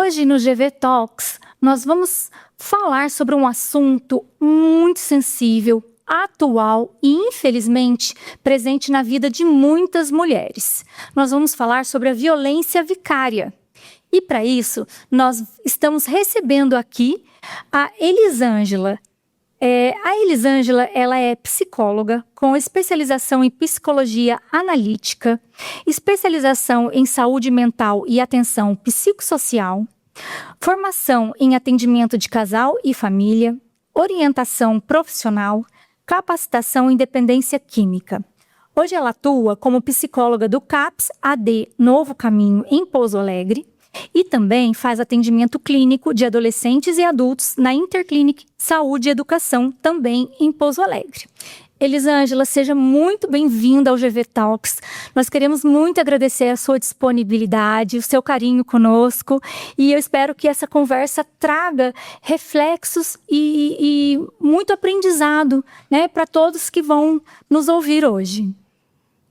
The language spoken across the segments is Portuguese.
Hoje no GV Talks nós vamos falar sobre um assunto muito sensível, atual e infelizmente presente na vida de muitas mulheres. Nós vamos falar sobre a violência vicária. E para isso nós estamos recebendo aqui a Elisângela. A Elisângela, ela é psicóloga com especialização em psicologia analítica, especialização em saúde mental e atenção psicossocial, formação em atendimento de casal e família, orientação profissional, capacitação em dependência química. Hoje ela atua como psicóloga do CAPS AD Novo Caminho em Pouso Alegre, e também faz atendimento clínico de adolescentes e adultos na Interclinic Saúde e Educação, também em Pouso Alegre. Elisângela, seja muito bem-vinda ao GV Talks. Nós queremos muito agradecer a sua disponibilidade, o seu carinho conosco, e eu espero que essa conversa traga reflexos e muito aprendizado, né, para todos que vão nos ouvir hoje.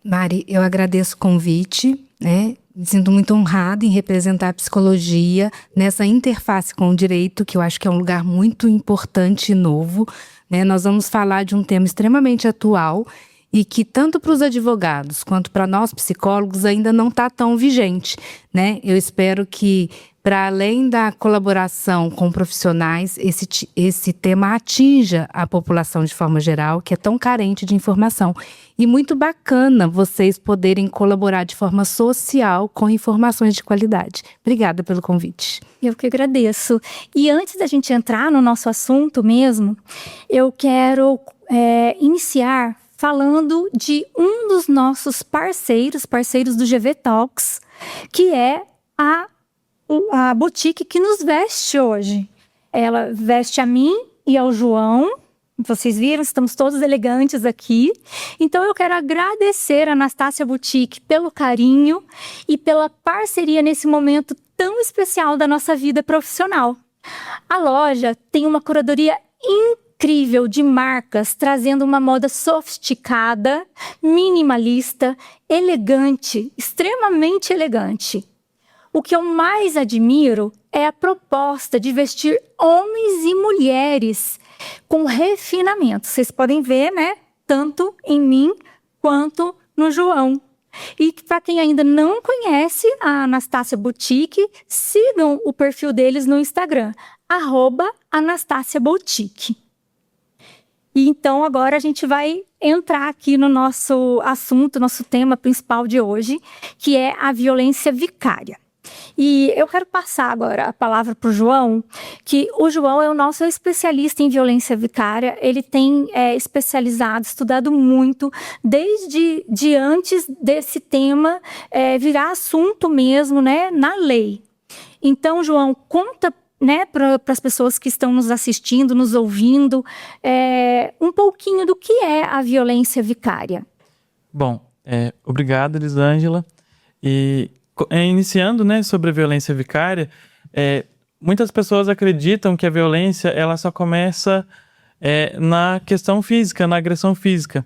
Mari, eu agradeço o convite, né? Me sinto muito honrada em representar a psicologia nessa interface com o direito, que eu acho que é um lugar muito importante e novo, né? Nós vamos falar de um tema extremamente atual e que tanto para os advogados quanto para nós psicólogos ainda não está tão vigente, né? Eu espero que, para além da colaboração com profissionais, esse tema atinja a população de forma geral, que é tão carente de informação. E muito bacana vocês poderem colaborar de forma social com informações de qualidade. Obrigada pelo convite. Eu que agradeço. E antes da gente entrar no nosso assunto mesmo, eu quero iniciar falando de um dos nossos parceiros do GV Talks, que é a boutique que nos veste hoje. Ela veste a mim e ao João. Vocês viram, estamos todos elegantes aqui. Então eu quero agradecer a Anastácia Boutique pelo carinho e pela parceria nesse momento tão especial da nossa vida profissional. A loja tem uma curadoria incrível de marcas, trazendo uma moda sofisticada, minimalista, elegante, extremamente elegante. O que eu mais admiro é a proposta de vestir homens e mulheres com refinamento. Vocês podem ver, né? Tanto em mim quanto no João. E para quem ainda não conhece a Anastácia Boutique, sigam o perfil deles no Instagram, @AnastáciaBoutique. E então agora a gente vai entrar aqui no nosso assunto, nosso tema principal de hoje, que é a violência vicária. E eu quero passar agora a palavra para o João, que o João é o nosso especialista em violência vicária. Ele tem estudado muito, desde antes desse tema virar assunto mesmo, né, na lei. Então, João, conta, né, para as pessoas que estão nos assistindo, nos ouvindo, um pouquinho do que é a violência vicária. Bom, obrigado, Elisângela. E iniciando, né, sobre a violência vicária, muitas pessoas acreditam que a violência ela só começa na questão física, na agressão física.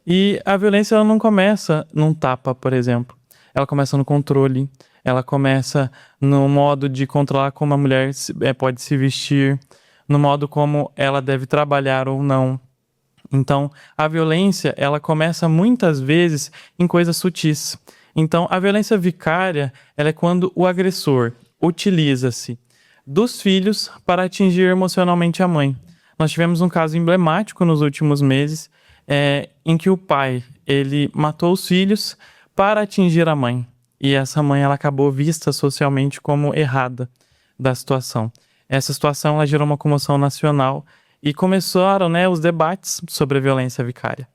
E a violência ela não começa num tapa, por exemplo. Ela começa no controle, ela começa no modo de controlar como a mulher pode se vestir, no modo como ela deve trabalhar ou não. Então, a violência ela começa muitas vezes em coisas sutis. Então, a violência vicária ela é quando o agressor utiliza-se dos filhos para atingir emocionalmente a mãe. Nós tivemos um caso emblemático nos últimos meses, em que o pai ele matou os filhos para atingir a mãe. E essa mãe ela acabou vista socialmente como errada da situação. Essa situação ela gerou uma comoção nacional e começaram, né, os debates sobre a violência vicária.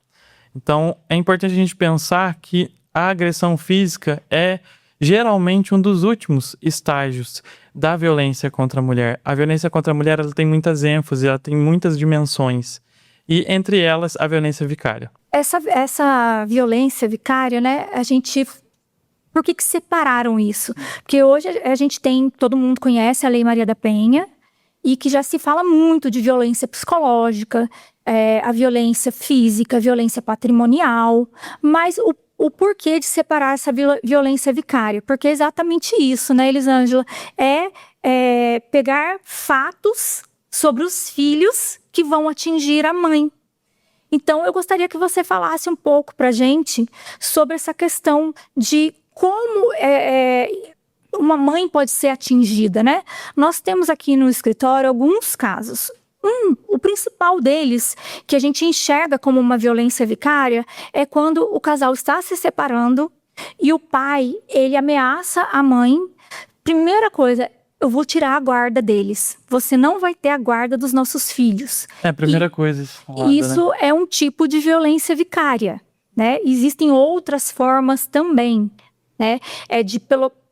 Então, é importante a gente pensar que a agressão física é geralmente um dos últimos estágios da violência contra a mulher. A violência contra a mulher ela tem muitas ênfases, ela tem muitas dimensões. E entre elas, a violência vicária. Essa violência vicária, né, por que separaram isso? Porque hoje a gente tem, todo mundo conhece a Lei Maria da Penha, e que já se fala muito de violência psicológica, a violência física, a violência patrimonial, mas o porquê de separar essa violência vicária. Porque é exatamente isso, né, Elisângela? É pegar fatos sobre os filhos que vão atingir a mãe. Então, eu gostaria que você falasse um pouco pra gente sobre essa questão de como uma mãe pode ser atingida, né? Nós temos aqui no escritório alguns casos. O principal deles, que a gente enxerga como uma violência vicária, é quando o casal está se separando e o pai, ele ameaça a mãe. Primeira coisa, eu vou tirar a guarda deles. Você não vai ter a guarda dos nossos filhos. É a primeira coisa. Isso é um tipo de violência vicária, né? Existem outras formas também, né?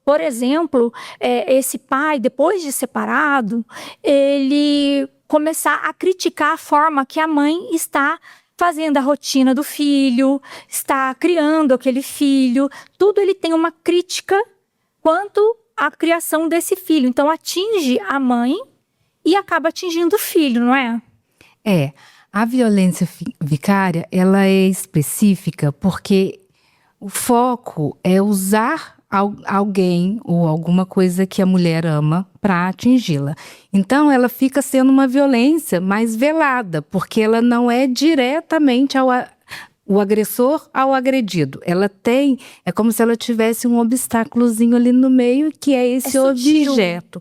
Por exemplo, esse pai, depois de separado, ele começar a criticar a forma que a mãe está fazendo a rotina do filho, está criando aquele filho. Tudo ele tem uma crítica quanto à criação desse filho. Então, atinge a mãe e acaba atingindo o filho, não é? A violência vicária, ela é específica porque o foco é usar alguém ou alguma coisa que a mulher ama para atingi-la. Então, ela fica sendo uma violência mais velada, porque ela não é diretamente o agressor ao agredido. É como se ela tivesse um obstáculozinho ali no meio, que é esse objeto.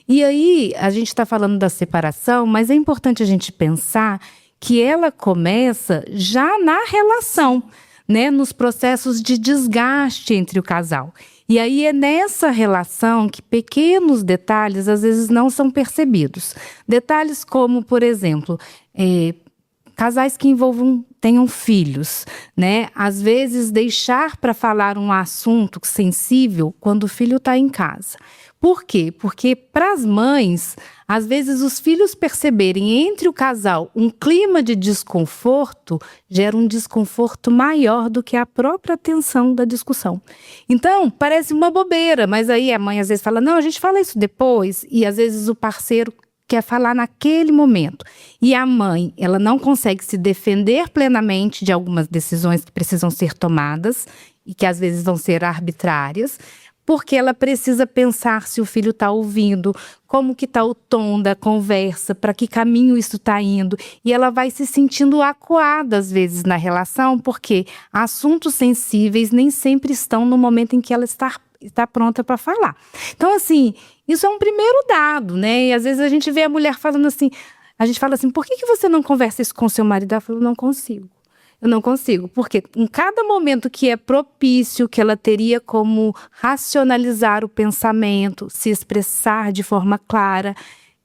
E aí, a gente está falando da separação, mas é importante a gente pensar que ela começa já na relação, né, nos processos de desgaste entre o casal. E aí é nessa relação que pequenos detalhes às vezes não são percebidos. Detalhes como, por exemplo, casais que tenham filhos, né? Às vezes deixar para falar um assunto sensível quando o filho está em casa. Por quê? Porque para as mães, às vezes os filhos perceberem entre o casal um clima de desconforto, gera um desconforto maior do que a própria tensão da discussão. Então, parece uma bobeira, mas aí a mãe às vezes fala, não, a gente fala isso depois, e às vezes o parceiro quer falar naquele momento. E a mãe, ela não consegue se defender plenamente de algumas decisões que precisam ser tomadas, e que às vezes vão ser arbitrárias, porque ela precisa pensar se o filho está ouvindo, como que está o tom da conversa, para que caminho isso está indo. E ela vai se sentindo acuada, às vezes, na relação, porque assuntos sensíveis nem sempre estão no momento em que ela está pronta para falar. Então, assim, isso é um primeiro dado, né? E às vezes a gente vê a mulher falando assim, a gente fala assim, por que você não conversa isso com seu marido? Ela fala, não consigo. Eu não consigo, porque em cada momento que é propício, que ela teria como racionalizar o pensamento, se expressar de forma clara,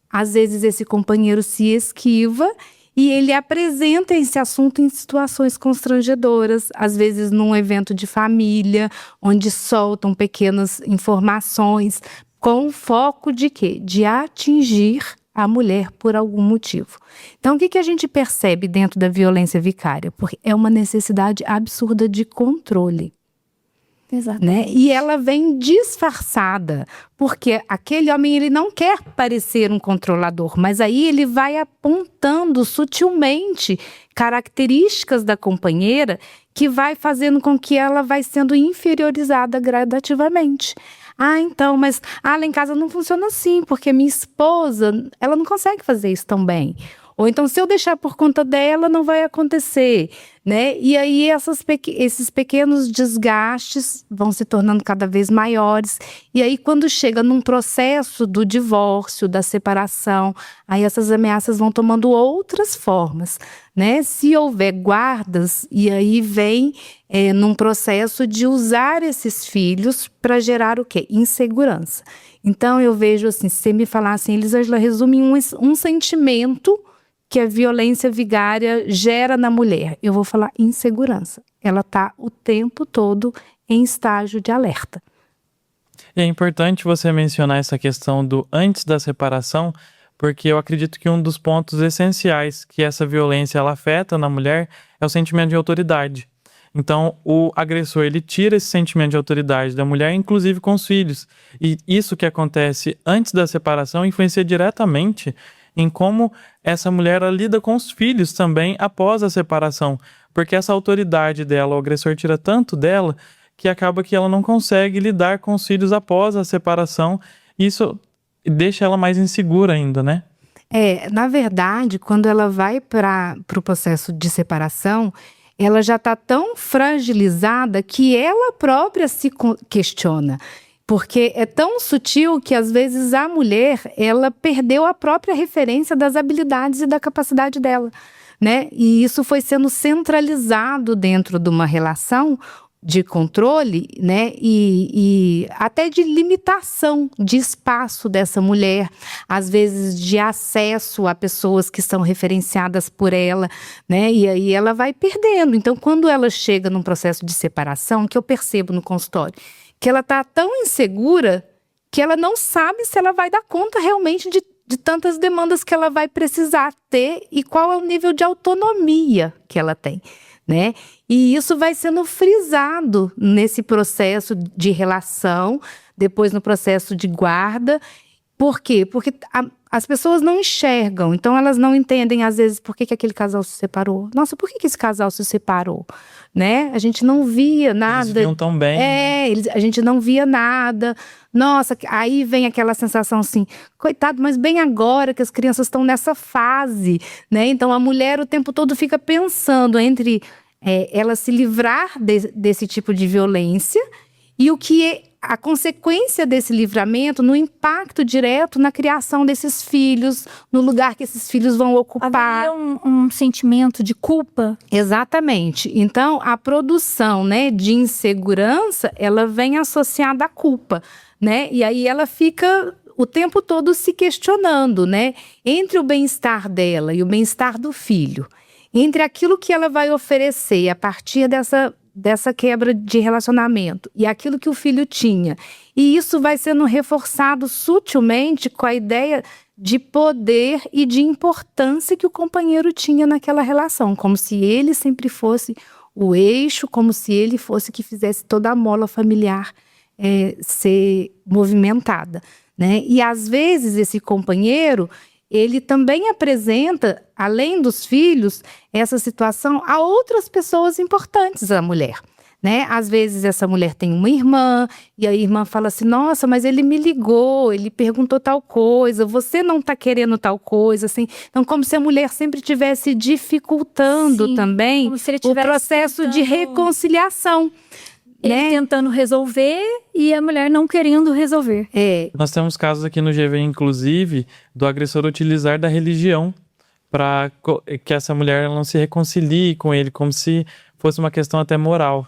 às vezes esse companheiro se esquiva e ele apresenta esse assunto em situações constrangedoras, às vezes num evento de família, onde soltam pequenas informações, com o foco de quê? De atingir a mulher por algum motivo. Então, o que a gente percebe dentro da violência vicária? Porque é uma necessidade absurda de controle. Exatamente. Né? E ela vem disfarçada, porque aquele homem ele não quer parecer um controlador, mas aí ele vai apontando sutilmente características da companheira que vai fazendo com que ela vai sendo inferiorizada gradativamente. Então, mas lá em casa não funciona assim, porque minha esposa, ela não consegue fazer isso tão bem. Ou então, se eu deixar por conta dela, não vai acontecer, né? E aí, esses pequenos desgastes vão se tornando cada vez maiores. E aí, quando chega num processo do divórcio, da separação, aí essas ameaças vão tomando outras formas, né? Se houver guardas, e aí vem num processo de usar esses filhos para gerar o quê? Insegurança. Então, eu vejo assim, se você me falar assim, Elisângela, resume um sentimento que a violência vicária gera na mulher. Eu vou falar insegurança. Ela está o tempo todo em estágio de alerta. E é importante você mencionar essa questão do antes da separação, porque eu acredito que um dos pontos essenciais que essa violência ela afeta na mulher é o sentimento de autoridade. Então, o agressor, ele tira esse sentimento de autoridade da mulher, inclusive com os filhos. E isso que acontece antes da separação influencia diretamente em como essa mulher lida com os filhos também após a separação. porque essa autoridade dela, o agressor tira tanto dela, que acaba que ela não consegue lidar com os filhos após a separação, e isso deixa ela mais insegura ainda, né? Na verdade, quando ela vai para o processo de separação, ela já está tão fragilizada que ela própria se questiona. Porque é tão sutil que, às vezes, a mulher, ela perdeu a própria referência das habilidades e da capacidade dela, né? E isso foi sendo centralizado dentro de uma relação de controle, né? E até de limitação de espaço dessa mulher, às vezes de acesso a pessoas que são referenciadas por ela, né? E aí ela vai perdendo. Então, quando ela chega num processo de separação, que eu percebo no consultório, que ela está tão insegura que ela não sabe se ela vai dar conta realmente de tantas demandas que ela vai precisar ter e qual é o nível de autonomia que ela tem, né? E isso vai sendo frisado nesse processo de relação, depois no processo de guarda. Por quê? Porque as pessoas não enxergam, então elas não entendem às vezes por que aquele casal se separou. Nossa, por que esse casal se separou? Né? A gente não via nada. Eles viam tão bem. A gente não via nada. Nossa, aí vem aquela sensação assim, coitado, mas bem agora que as crianças estão nessa fase, né? Então a mulher o tempo todo fica pensando entre ela se livrar desse tipo de violência e o que é a consequência desse livramento no impacto direto na criação desses filhos, no lugar que esses filhos vão ocupar. Havia um sentimento de culpa? Exatamente. Então, a produção, né, de insegurança, ela vem associada à culpa, né? E aí ela fica o tempo todo se questionando, né? Entre o bem-estar dela e o bem-estar do filho, entre aquilo que ela vai oferecer a partir dessa quebra de relacionamento e aquilo que o filho tinha. E isso vai sendo reforçado sutilmente com a ideia de poder e de importância que o companheiro tinha naquela relação, como se ele sempre fosse o eixo, como se ele fosse que fizesse toda a mola familiar ser movimentada, né? E às vezes esse companheiro, ele também apresenta, além dos filhos, essa situação a outras pessoas importantes à mulher, né? Às vezes essa mulher tem uma irmã, e a irmã fala assim, nossa, mas ele me ligou, ele perguntou tal coisa, você não está querendo tal coisa, assim. Então, como se a mulher sempre estivesse dificultando Sim, também como se ele o processo de reconciliação. Ele tentando resolver e a mulher não querendo resolver. Nós temos casos aqui no GV, inclusive, do agressor utilizar da religião para que essa mulher não se reconcilie com ele, como se fosse uma questão até moral,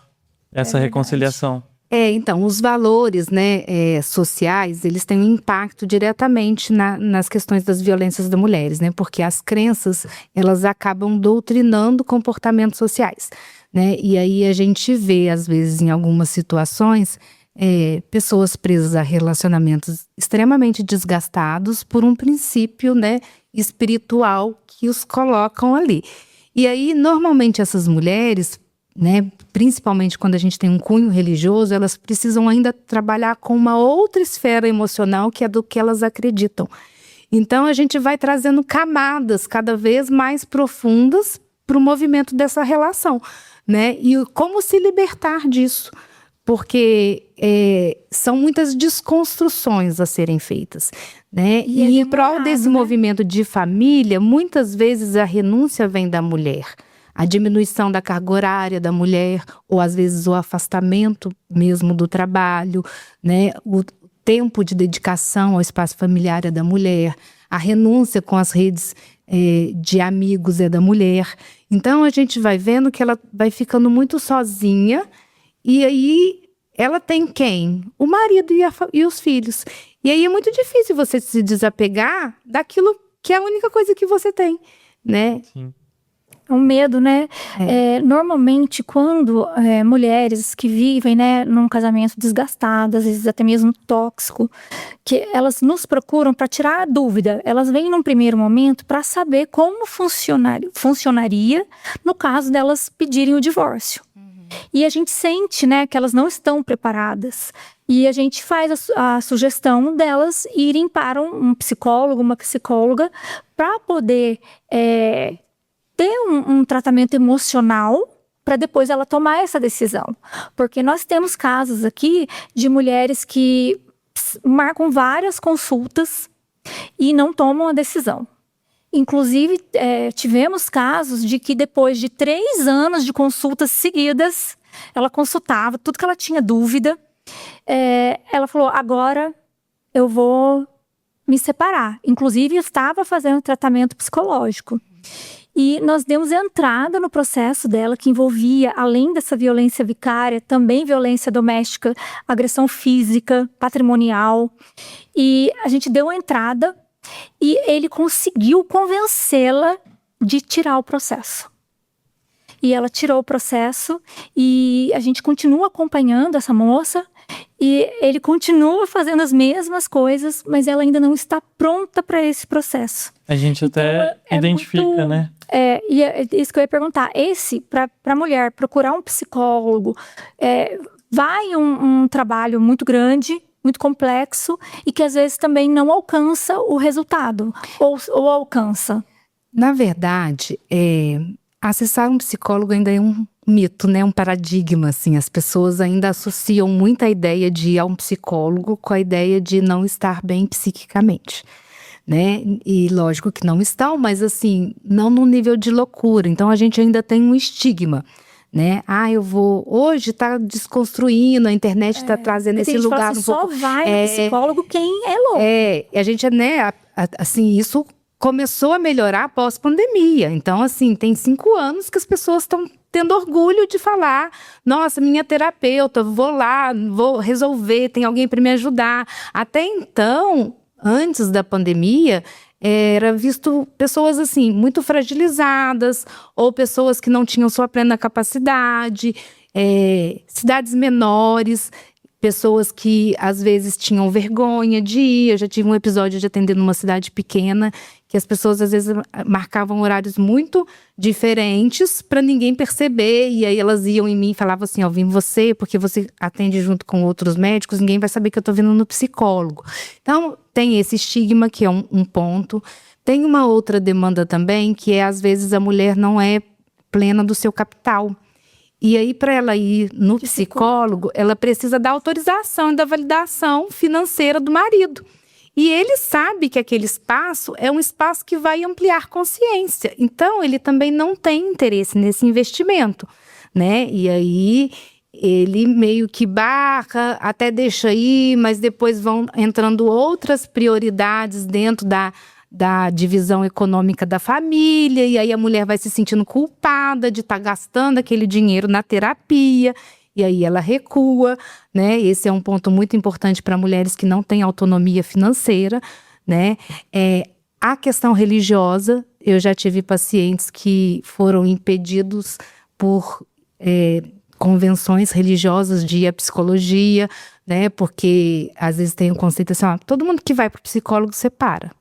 essa reconciliação. Então, os valores, né, sociais, eles têm um impacto diretamente nas questões das violências das mulheres, né? Porque as crenças, elas acabam doutrinando comportamentos sociais, né? E aí a gente vê, às vezes, em algumas situações, pessoas presas a relacionamentos extremamente desgastados por um princípio, né, espiritual que os colocam ali. E aí, normalmente, essas mulheres, né, principalmente quando a gente tem um cunho religioso, elas precisam ainda trabalhar com uma outra esfera emocional que é do que elas acreditam. Então a gente vai trazendo camadas cada vez mais profundas para o movimento dessa relação, né? E como se libertar disso, porque são muitas desconstruções a serem feitas, né? E em prol desse movimento de família, muitas vezes a renúncia vem da mulher. A diminuição da carga horária da mulher, ou às vezes o afastamento mesmo do trabalho, né? O tempo de dedicação ao espaço familiar é da mulher, a renúncia com as redes de amigos é da mulher. Então a gente vai vendo que ela vai ficando muito sozinha, e aí ela tem quem? O marido e os filhos. E aí é muito difícil você se desapegar daquilo que é a única coisa que você tem, né? Sim. Um medo, né? Normalmente, quando mulheres que vivem, né, num casamento desgastado, às vezes até mesmo tóxico, que elas nos procuram para tirar a dúvida. Elas vêm num primeiro momento para saber como funcionaria no caso delas pedirem o divórcio. E a gente sente, né, que elas não estão preparadas. E a gente faz a sugestão delas irem para um psicólogo, uma psicóloga, para poder ter um tratamento emocional para depois ela tomar essa decisão. Porque nós temos casos aqui de mulheres que marcam várias consultas e não tomam a decisão. Inclusive, tivemos casos de que depois de 3 anos de consultas seguidas, ela consultava tudo que ela tinha dúvida. Ela falou, agora eu vou me separar. Inclusive, eu estava fazendo tratamento psicológico. E nós demos entrada no processo dela, que envolvia, além dessa violência vicária, também violência doméstica, agressão física, patrimonial. E a gente deu entrada e ele conseguiu convencê-la de tirar o processo. E ela tirou o processo e a gente continua acompanhando essa moça e ele continua fazendo as mesmas coisas, mas ela ainda não está pronta para esse processo. A gente até identifica, muito, né? E é isso que eu ia perguntar. Para a mulher procurar um psicólogo, vai um trabalho muito grande, muito complexo e que às vezes também não alcança o resultado, ou alcança. Na verdade, acessar um psicólogo ainda é um mito, né? Um paradigma, assim. As pessoas ainda associam muito a ideia de ir a um psicólogo com a ideia de não estar bem psiquicamente, né? E lógico que não estão, mas assim, não no nível de loucura. Então a gente ainda tem um estigma, né? Eu vou... Hoje tá desconstruindo, a internet tá trazendo esse lugar um pouco... Só vai no psicólogo quem é louco. A gente, né? Assim, isso começou a melhorar pós-pandemia. Então, assim, tem 5 anos que as pessoas estão tendo orgulho de falar, nossa, minha terapeuta, vou lá, vou resolver, tem alguém para me ajudar. Até então, antes da pandemia, era visto pessoas assim, muito fragilizadas, ou pessoas que não tinham sua plena capacidade, cidades menores, pessoas que às vezes tinham vergonha de ir. Eu já tive um episódio de atender numa cidade pequena, que as pessoas às vezes marcavam horários muito diferentes para ninguém perceber, e aí elas iam em mim e falavam assim, vim você, porque você atende junto com outros médicos, ninguém vai saber que eu tô vindo no psicólogo. Então, tem esse estigma, que é um ponto. Tem uma outra demanda também, que às vezes a mulher não é plena do seu capital. E aí, para ela ir no psicólogo, ela precisa da autorização e da validação financeira do marido. E ele sabe que aquele espaço é um espaço que vai ampliar consciência. Então, ele também não tem interesse nesse investimento, né? E aí, ele meio que barra, até deixa ir, mas depois vão entrando outras prioridades dentro da divisão econômica da família, e aí a mulher vai se sentindo culpada de estar gastando aquele dinheiro na terapia, e aí ela recua, né? Esse é um ponto muito importante para mulheres que não têm autonomia financeira, né? A questão religiosa, eu já tive pacientes que foram impedidos por convenções religiosas de ir à psicologia, né? Porque às vezes tem um conceito assim, todo mundo que vai para o psicólogo separa.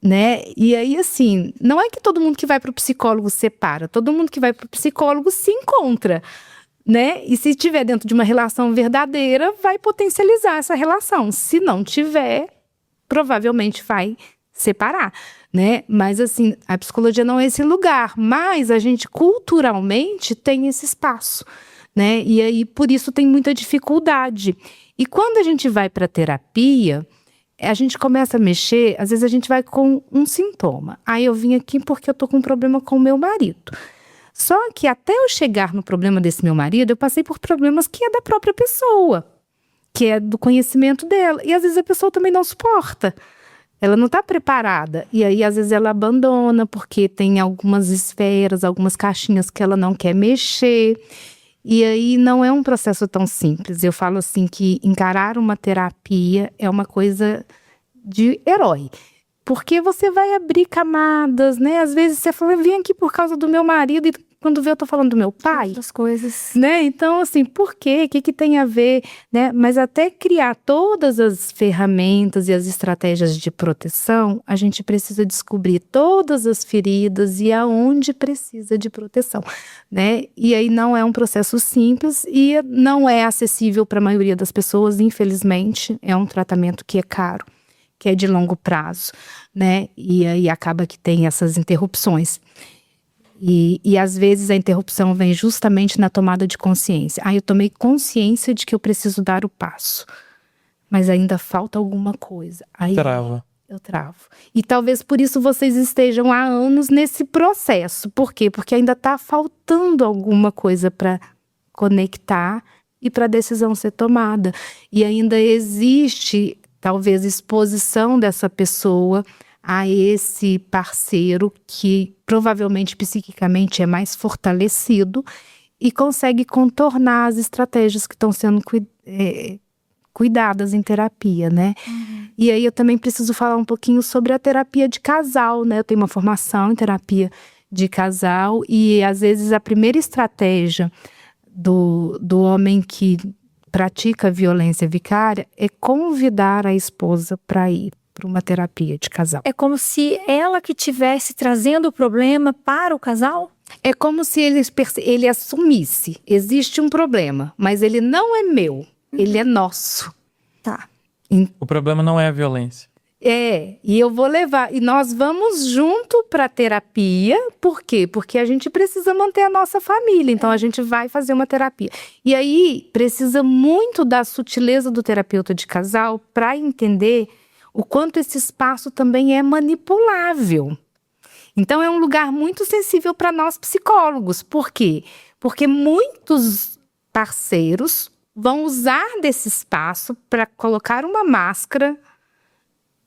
Né? E aí, assim, não é que todo mundo que vai para o psicólogo separa, todo mundo que vai para o psicólogo se encontra, né? E se estiver dentro de uma relação verdadeira, vai potencializar essa relação. Se não tiver, provavelmente vai separar, né? Mas assim, a psicologia não é esse lugar, mas a gente culturalmente tem esse espaço, né? E aí, por isso tem muita dificuldade. E quando a gente vai para terapia, a gente começa a mexer, às vezes a gente vai com um sintoma. Eu vim aqui porque eu tô com um problema com o meu marido. Só que até eu chegar no problema desse meu marido, eu passei por problemas que é da própria pessoa, que é do conhecimento dela. E às vezes a pessoa também não suporta. Ela não tá preparada. E aí às vezes ela abandona porque tem algumas esferas, algumas caixinhas que ela não quer mexer. E aí não é um processo tão simples. Eu falo assim que encarar uma terapia é uma coisa de herói. Porque você vai abrir camadas, né? Às vezes você fala, eu vim aqui por causa do meu marido, e quando vê eu tô falando do meu pai. Outras coisas. Né? Então, assim, por quê? O que tem a ver? Né? Mas até criar todas as ferramentas e as estratégias de proteção, a gente precisa descobrir todas as feridas e aonde precisa de proteção, né? E aí não é um processo simples e não é acessível para a maioria das pessoas, infelizmente. É um tratamento que é caro, que é de longo prazo, né? E aí acaba que tem essas interrupções. E às vezes a interrupção vem justamente na tomada de consciência. Eu tomei consciência de que eu preciso dar o passo, mas ainda falta alguma coisa. Aí Trava. eu travo. E talvez por isso vocês estejam há anos nesse processo. Por quê? Porque ainda está faltando alguma coisa para conectar e para a decisão ser tomada. E ainda existe, talvez, exposição dessa pessoa a esse parceiro que provavelmente psiquicamente é mais fortalecido e consegue contornar as estratégias que estão sendo cuidadas em terapia, né? E aí eu também preciso falar um pouquinho sobre a terapia de casal, né? Eu tenho uma formação em terapia de casal e às vezes a primeira estratégia do homem que pratica violência vicária é convidar a esposa para ir para uma terapia de casal. É como se ela que estivesse trazendo o problema para o casal? É como se ele assumisse, existe um problema, mas ele não é meu, ele é nosso. Tá. O problema não é a violência. E eu vou levar, e nós vamos junto para terapia, por quê? Porque a gente precisa manter a nossa família, então a gente vai fazer uma terapia. E aí precisa muito da sutileza do terapeuta de casal para entender o quanto esse espaço também é manipulável. Então é um lugar muito sensível para nós psicólogos. Por quê? Porque muitos parceiros vão usar desse espaço para colocar uma máscara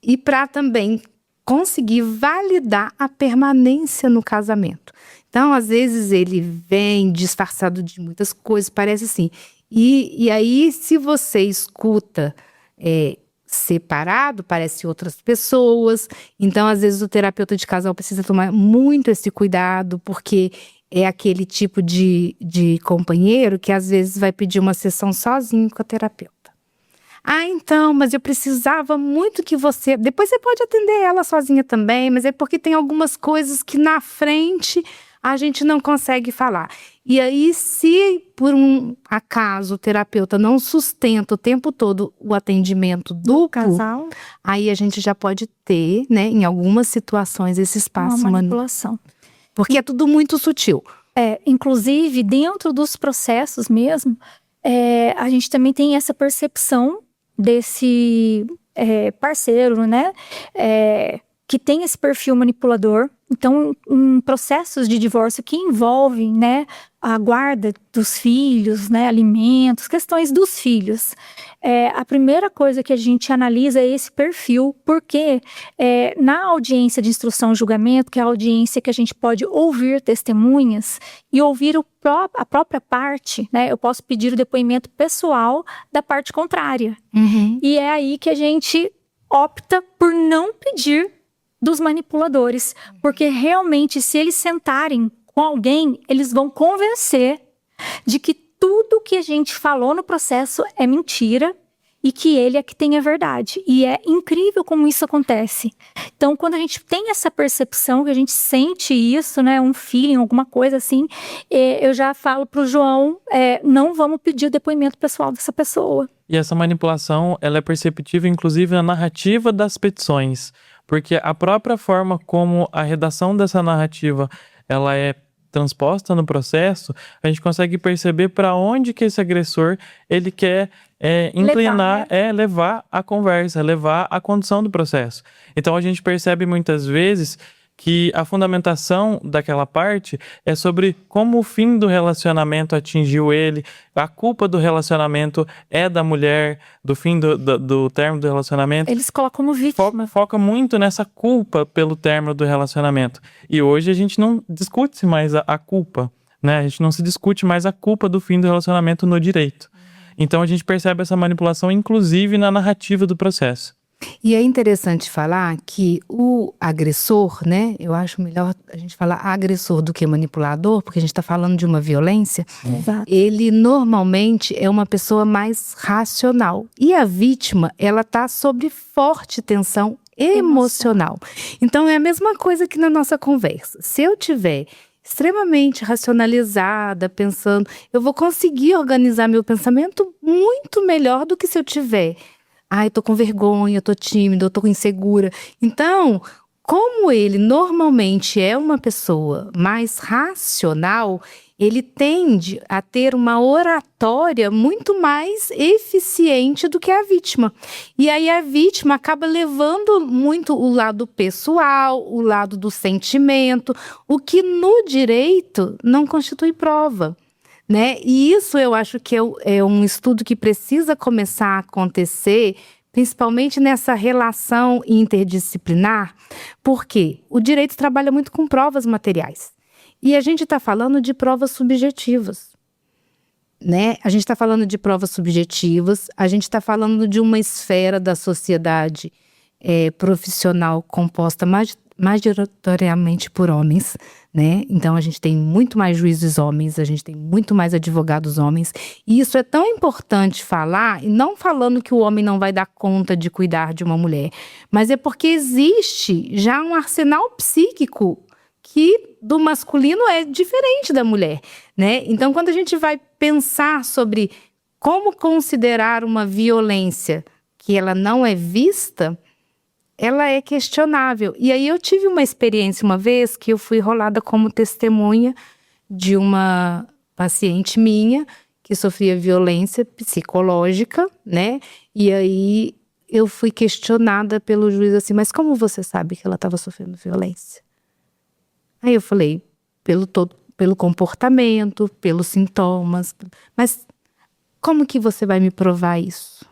e para também conseguir validar a permanência no casamento. Então, às vezes, ele vem disfarçado de muitas coisas, parece assim. E aí, se você escuta separado, parece outras pessoas. Então, às vezes, o terapeuta de casal precisa tomar muito esse cuidado, porque é aquele tipo de companheiro que, às vezes, vai pedir uma sessão sozinho com a terapeuta. Então, mas eu precisava muito que você... Depois você pode atender ela sozinha também, mas é porque tem algumas coisas que na frente a gente não consegue falar. E aí, se por um acaso o terapeuta não sustenta o tempo todo o atendimento duplo, Casal, aí a gente já pode ter, né, em algumas situações, esse espaço. uma manipulação. Porque é tudo muito sutil. Inclusive, dentro dos processos mesmo, a gente também tem essa percepção desse parceiro, né? Que tem esse perfil manipulador. Então, em processos de divórcio que envolvem, né, a guarda dos filhos, né, alimentos, questões dos filhos, a primeira coisa que a gente analisa é esse perfil, porque na audiência de instrução e julgamento, que é a audiência que a gente pode ouvir testemunhas e ouvir a própria parte, né, eu posso pedir o depoimento pessoal da parte contrária. E é aí que a gente opta por não pedir dos manipuladores, porque realmente, se eles sentarem com alguém, eles vão convencer de que tudo que a gente falou no processo é mentira e que ele é que tem a verdade. E é incrível como isso acontece. Então, quando a gente tem essa percepção, que a gente sente isso, né, um feeling, alguma coisa assim, eu já falo pro João, não vamos pedir o depoimento pessoal dessa pessoa. E essa manipulação, ela é perceptível, inclusive, na narrativa das petições. Porque a própria forma como a redação dessa narrativa ela é transposta no processo, a gente consegue perceber para onde que esse agressor ele quer inclinar, levar a conversa, levar a condução do processo. Então a gente percebe muitas vezes que a fundamentação daquela parte é sobre como o fim do relacionamento atingiu ele, a culpa do relacionamento é da mulher, do fim do término do relacionamento. Eles colocam como vítima. Foca muito nessa culpa pelo término do relacionamento. E hoje a gente não discute mais a culpa, né? A gente não se discute mais a culpa do fim do relacionamento no direito. Então a gente percebe essa manipulação, inclusive, na narrativa do processo. E é interessante falar que o agressor, né? Eu acho melhor a gente falar agressor do que manipulador, porque a gente está falando de uma violência. Exato. Ele normalmente é uma pessoa mais racional. E a vítima, ela está sob forte tensão emocional. Então é a mesma coisa que na nossa conversa. Se eu tiver extremamente racionalizada, pensando, eu vou conseguir organizar meu pensamento muito melhor do que se eu tiver... eu tô com vergonha, eu tô tímida, eu tô insegura. Então, como ele normalmente é uma pessoa mais racional, ele tende a ter uma oratória muito mais eficiente do que a vítima. E aí a vítima acaba levando muito o lado pessoal, o lado do sentimento, o que no direito não constitui prova, né? E isso eu acho que é um estudo que precisa começar a acontecer, principalmente nessa relação interdisciplinar, porque o direito trabalha muito com provas materiais. E a gente está falando de provas subjetivas, né? A gente está falando de provas subjetivas, a gente está falando de uma esfera da sociedade profissional composta majoritariamente por homens, né? Então a gente tem muito mais juízes homens, a gente tem muito mais advogados homens, e isso é tão importante falar, e não falando que o homem não vai dar conta de cuidar de uma mulher, mas é porque existe já um arsenal psíquico que do masculino é diferente da mulher, né? Então, quando a gente vai pensar sobre como considerar uma violência que ela não é vista, ela é questionável. E aí eu tive uma experiência uma vez que eu fui rolada como testemunha de uma paciente minha que sofria violência psicológica, né? E aí eu fui questionada pelo juiz assim, mas como você sabe que ela estava sofrendo violência? Aí eu falei, pelo comportamento, pelos sintomas, mas como que você vai me provar isso?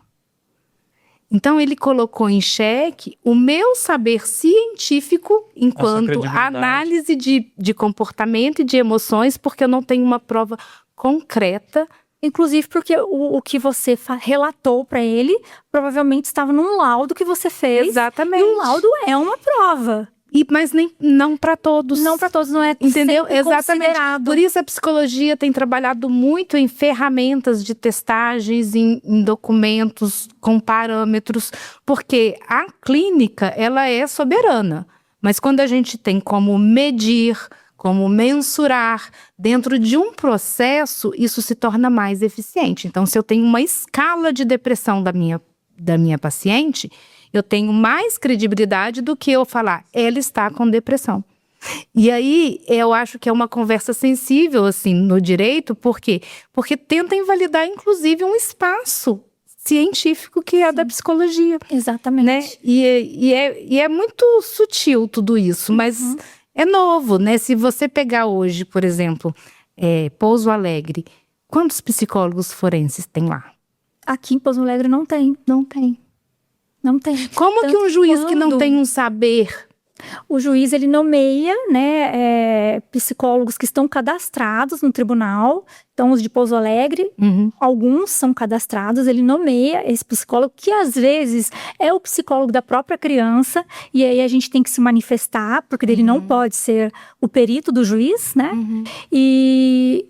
Então ele colocou em xeque o meu saber científico enquanto análise de comportamento e de emoções, porque eu não tenho uma prova concreta. Inclusive porque o que você relatou para ele provavelmente estava num laudo que você fez. Exatamente. E um laudo é uma prova. Mas não para todos. Não para todos, não é, entendeu? Exatamente. Considerado. Por isso a psicologia tem trabalhado muito em ferramentas de testagens, em documentos com parâmetros, porque a clínica ela é soberana. Mas quando a gente tem como medir, como mensurar dentro de um processo, isso se torna mais eficiente. Então, se eu tenho uma escala de depressão da minha paciente, eu tenho mais credibilidade do que eu falar, ela está com depressão. E aí, eu acho que é uma conversa sensível, assim, no direito, por quê? Porque tenta invalidar, inclusive, um espaço científico que é da psicologia. Exatamente. Né? E é muito sutil tudo isso, mas é novo, né? Se você pegar hoje, por exemplo, Pouso Alegre, quantos psicólogos forenses tem lá? Aqui em Pouso Alegre não tem. Não tem. Não tem. Como que um juiz que não tem um saber? O juiz, ele nomeia, né, psicólogos que estão cadastrados no tribunal. Então, os de Pouso Alegre, alguns são cadastrados. Ele nomeia esse psicólogo, que às vezes é o psicólogo da própria criança. E aí a gente tem que se manifestar, porque ele não pode ser o perito do juiz, né? E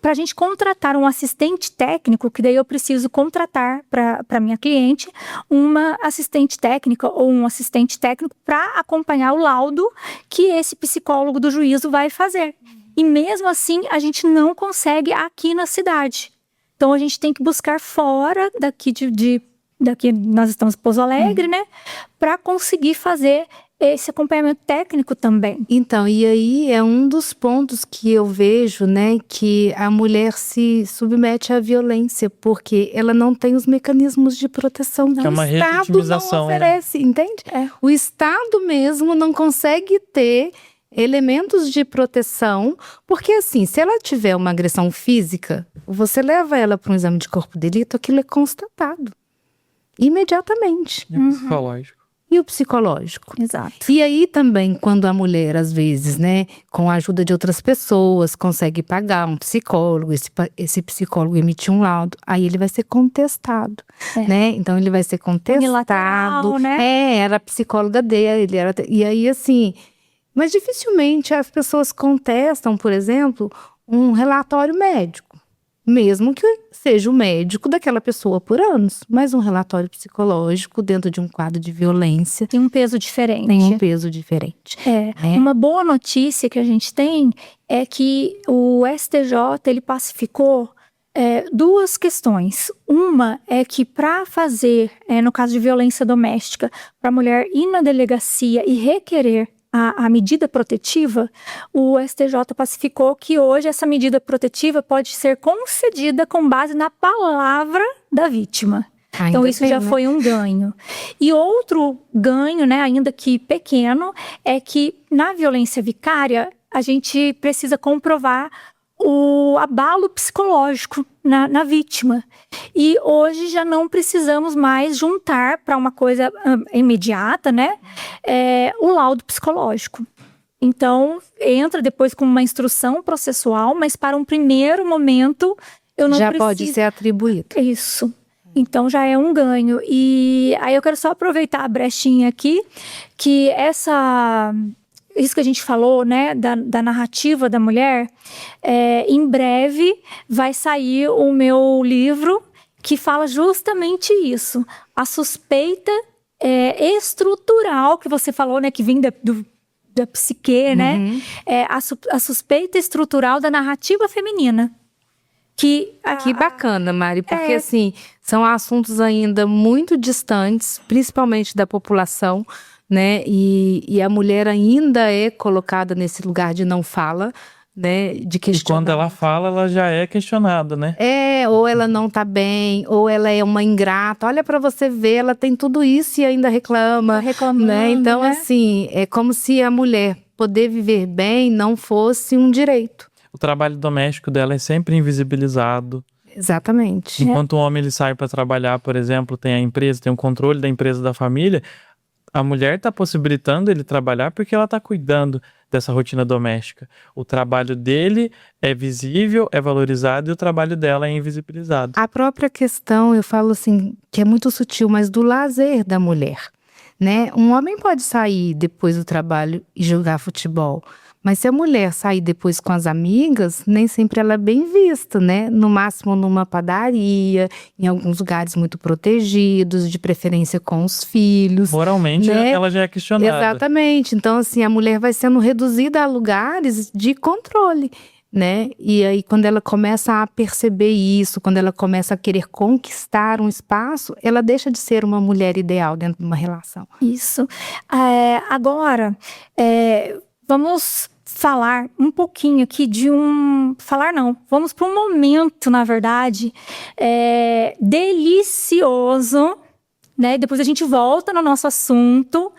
para a gente contratar um assistente técnico, que daí eu preciso contratar para minha cliente uma assistente técnica ou um assistente técnico para acompanhar o laudo que esse psicólogo do juízo vai fazer. E mesmo assim, a gente não consegue aqui na cidade. Então, a gente tem que buscar fora daqui daqui nós estamos em Pouso Alegre, né? Para conseguir fazer esse acompanhamento técnico também. Então, e aí é um dos pontos que eu vejo, né, que a mulher se submete à violência, porque ela não tem os mecanismos de proteção. É uma retimização, não oferece, né? Entende? O Estado mesmo não consegue ter elementos de proteção, porque assim, se ela tiver uma agressão física, você leva ela para um exame de corpo de delito, aquilo é constatado imediatamente. E o psicológico. E o psicológico. Exato. E aí também, quando a mulher, às vezes, né, com a ajuda de outras pessoas, consegue pagar um psicólogo, esse psicólogo emite um laudo, aí ele vai ser contestado, né? Então ele vai ser contestado. Unilateral, né? Era a psicóloga dele, e aí assim, mas dificilmente as pessoas contestam, por exemplo, um relatório médico. Mesmo que seja o médico daquela pessoa por anos. Mas um relatório psicológico dentro de um quadro de violência tem um peso diferente. Tem um peso diferente. Uma boa notícia que a gente tem é que o STJ, ele pacificou duas questões. Uma é que para fazer, no caso de violência doméstica, para a mulher ir na delegacia e requerer a medida protetiva, o STJ pacificou que hoje essa medida protetiva pode ser concedida com base na palavra da vítima. Então isso já foi um ganho. E outro ganho, né, ainda que pequeno, é que na violência vicária a gente precisa comprovar o abalo psicológico na vítima. E hoje já não precisamos mais juntar para uma coisa imediata, né, o laudo psicológico. Então, entra depois com uma instrução processual, mas para um primeiro momento eu não preciso. Já pode ser atribuído. Isso. Então já é um ganho. E aí eu quero só aproveitar a brechinha aqui, que isso que a gente falou, né, da narrativa da mulher, em breve vai sair o meu livro que fala justamente isso. A suspeita estrutural que você falou, né, que vem da psique, né, a suspeita estrutural da narrativa feminina. Que bacana, Mari, porque assim, são assuntos ainda muito distantes, principalmente da população, né? E a mulher ainda é colocada nesse lugar de não fala, né? De questionar. E quando ela fala, ela já é questionada, né? Ou ela não tá bem, ou ela é uma ingrata. Olha pra você ver, ela tem tudo isso e ainda reclama. Reclamando, né? Então, assim, é como se a mulher poder viver bem não fosse um direito. O trabalho doméstico dela é sempre invisibilizado. Exatamente. Enquanto o homem ele sai para trabalhar, por exemplo, tem a empresa, tem o controle da empresa da família, a mulher está possibilitando ele trabalhar porque ela está cuidando dessa rotina doméstica. O trabalho dele é visível, é valorizado e o trabalho dela é invisibilizado. A própria questão, eu falo assim, que é muito sutil, mas do lazer da mulher, né? Um homem pode sair depois do trabalho e jogar futebol. Mas se a mulher sair depois com as amigas, nem sempre ela é bem vista, né? No máximo numa padaria, em alguns lugares muito protegidos, de preferência com os filhos. Moralmente, né? Ela já é questionada. Exatamente. Então, assim, a mulher vai sendo reduzida a lugares de controle, né? E aí, quando ela começa a perceber isso, quando ela começa a querer conquistar um espaço, ela deixa de ser uma mulher ideal dentro de uma relação. Isso. Agora, vamos falar um pouquinho aqui vamos para um momento, na verdade, delicioso, né? Depois a gente volta no nosso assunto.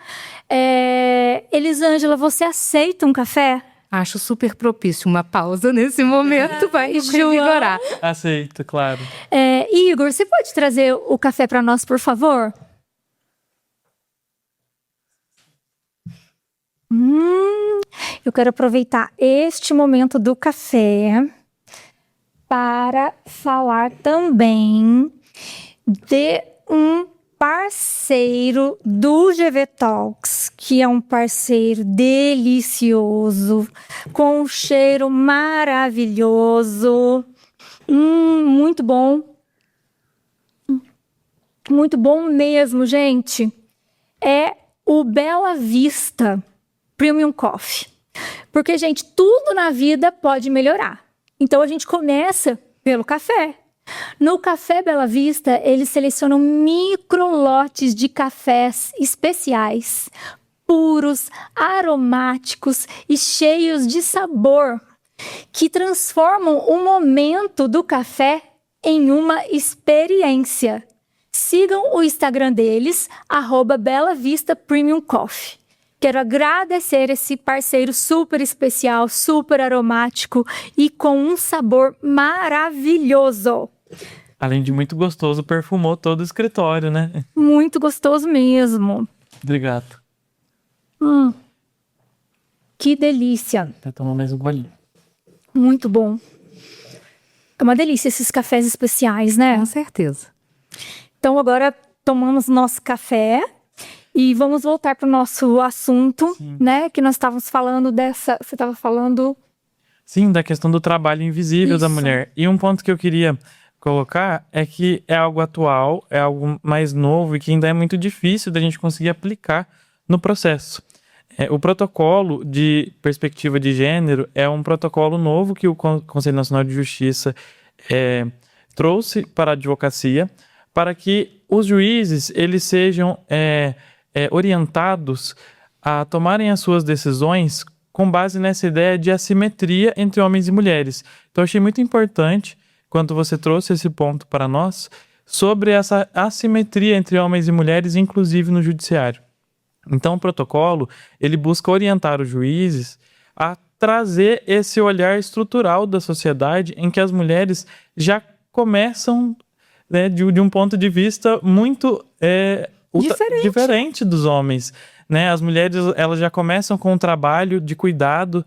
Elisângela, você aceita um café? Acho super propício uma pausa nesse momento, vai revigorar. Aceito, claro. Igor, você pode trazer o café para nós, por favor? Eu quero aproveitar este momento do café para falar também de um parceiro do GV Talks, que é um parceiro delicioso, com um cheiro maravilhoso, muito bom. Muito bom mesmo, gente. É o Bela Vista Premium Coffee. Porque, gente, tudo na vida pode melhorar. Então, a gente começa pelo café. No Café Bela Vista, eles selecionam microlotes de cafés especiais, puros, aromáticos e cheios de sabor, que transformam o momento do café em uma experiência. Sigam o Instagram deles, @BelaVistaPremiumCoffee. Quero agradecer esse parceiro super especial, super aromático e com um sabor maravilhoso. Além de muito gostoso, perfumou todo o escritório, né? Muito gostoso mesmo. Obrigado. Que delícia. Até tomar mais um golinho. Muito bom. É uma delícia esses cafés especiais, né? Com certeza. Então agora tomamos nosso café e vamos voltar para o nosso assunto, Sim. né? Que nós estávamos falando dessa... Você estava falando... Sim, da questão do trabalho invisível da mulher. E um ponto que eu queria colocar é que é algo atual, é algo mais novo e que ainda é muito difícil da gente conseguir aplicar no processo. O protocolo de perspectiva de gênero é um protocolo novo que o Conselho Nacional de Justiça trouxe para a advocacia para que os juízes eles sejam orientados a tomarem as suas decisões com base nessa ideia de assimetria entre homens e mulheres. Então, eu achei muito importante, quando você trouxe esse ponto para nós, sobre essa assimetria entre homens e mulheres, inclusive no judiciário. Então, o protocolo, ele busca orientar os juízes a trazer esse olhar estrutural da sociedade em que as mulheres já começam, né, de um ponto de vista muito diferente dos homens. Né? As mulheres elas já começam com um trabalho de cuidado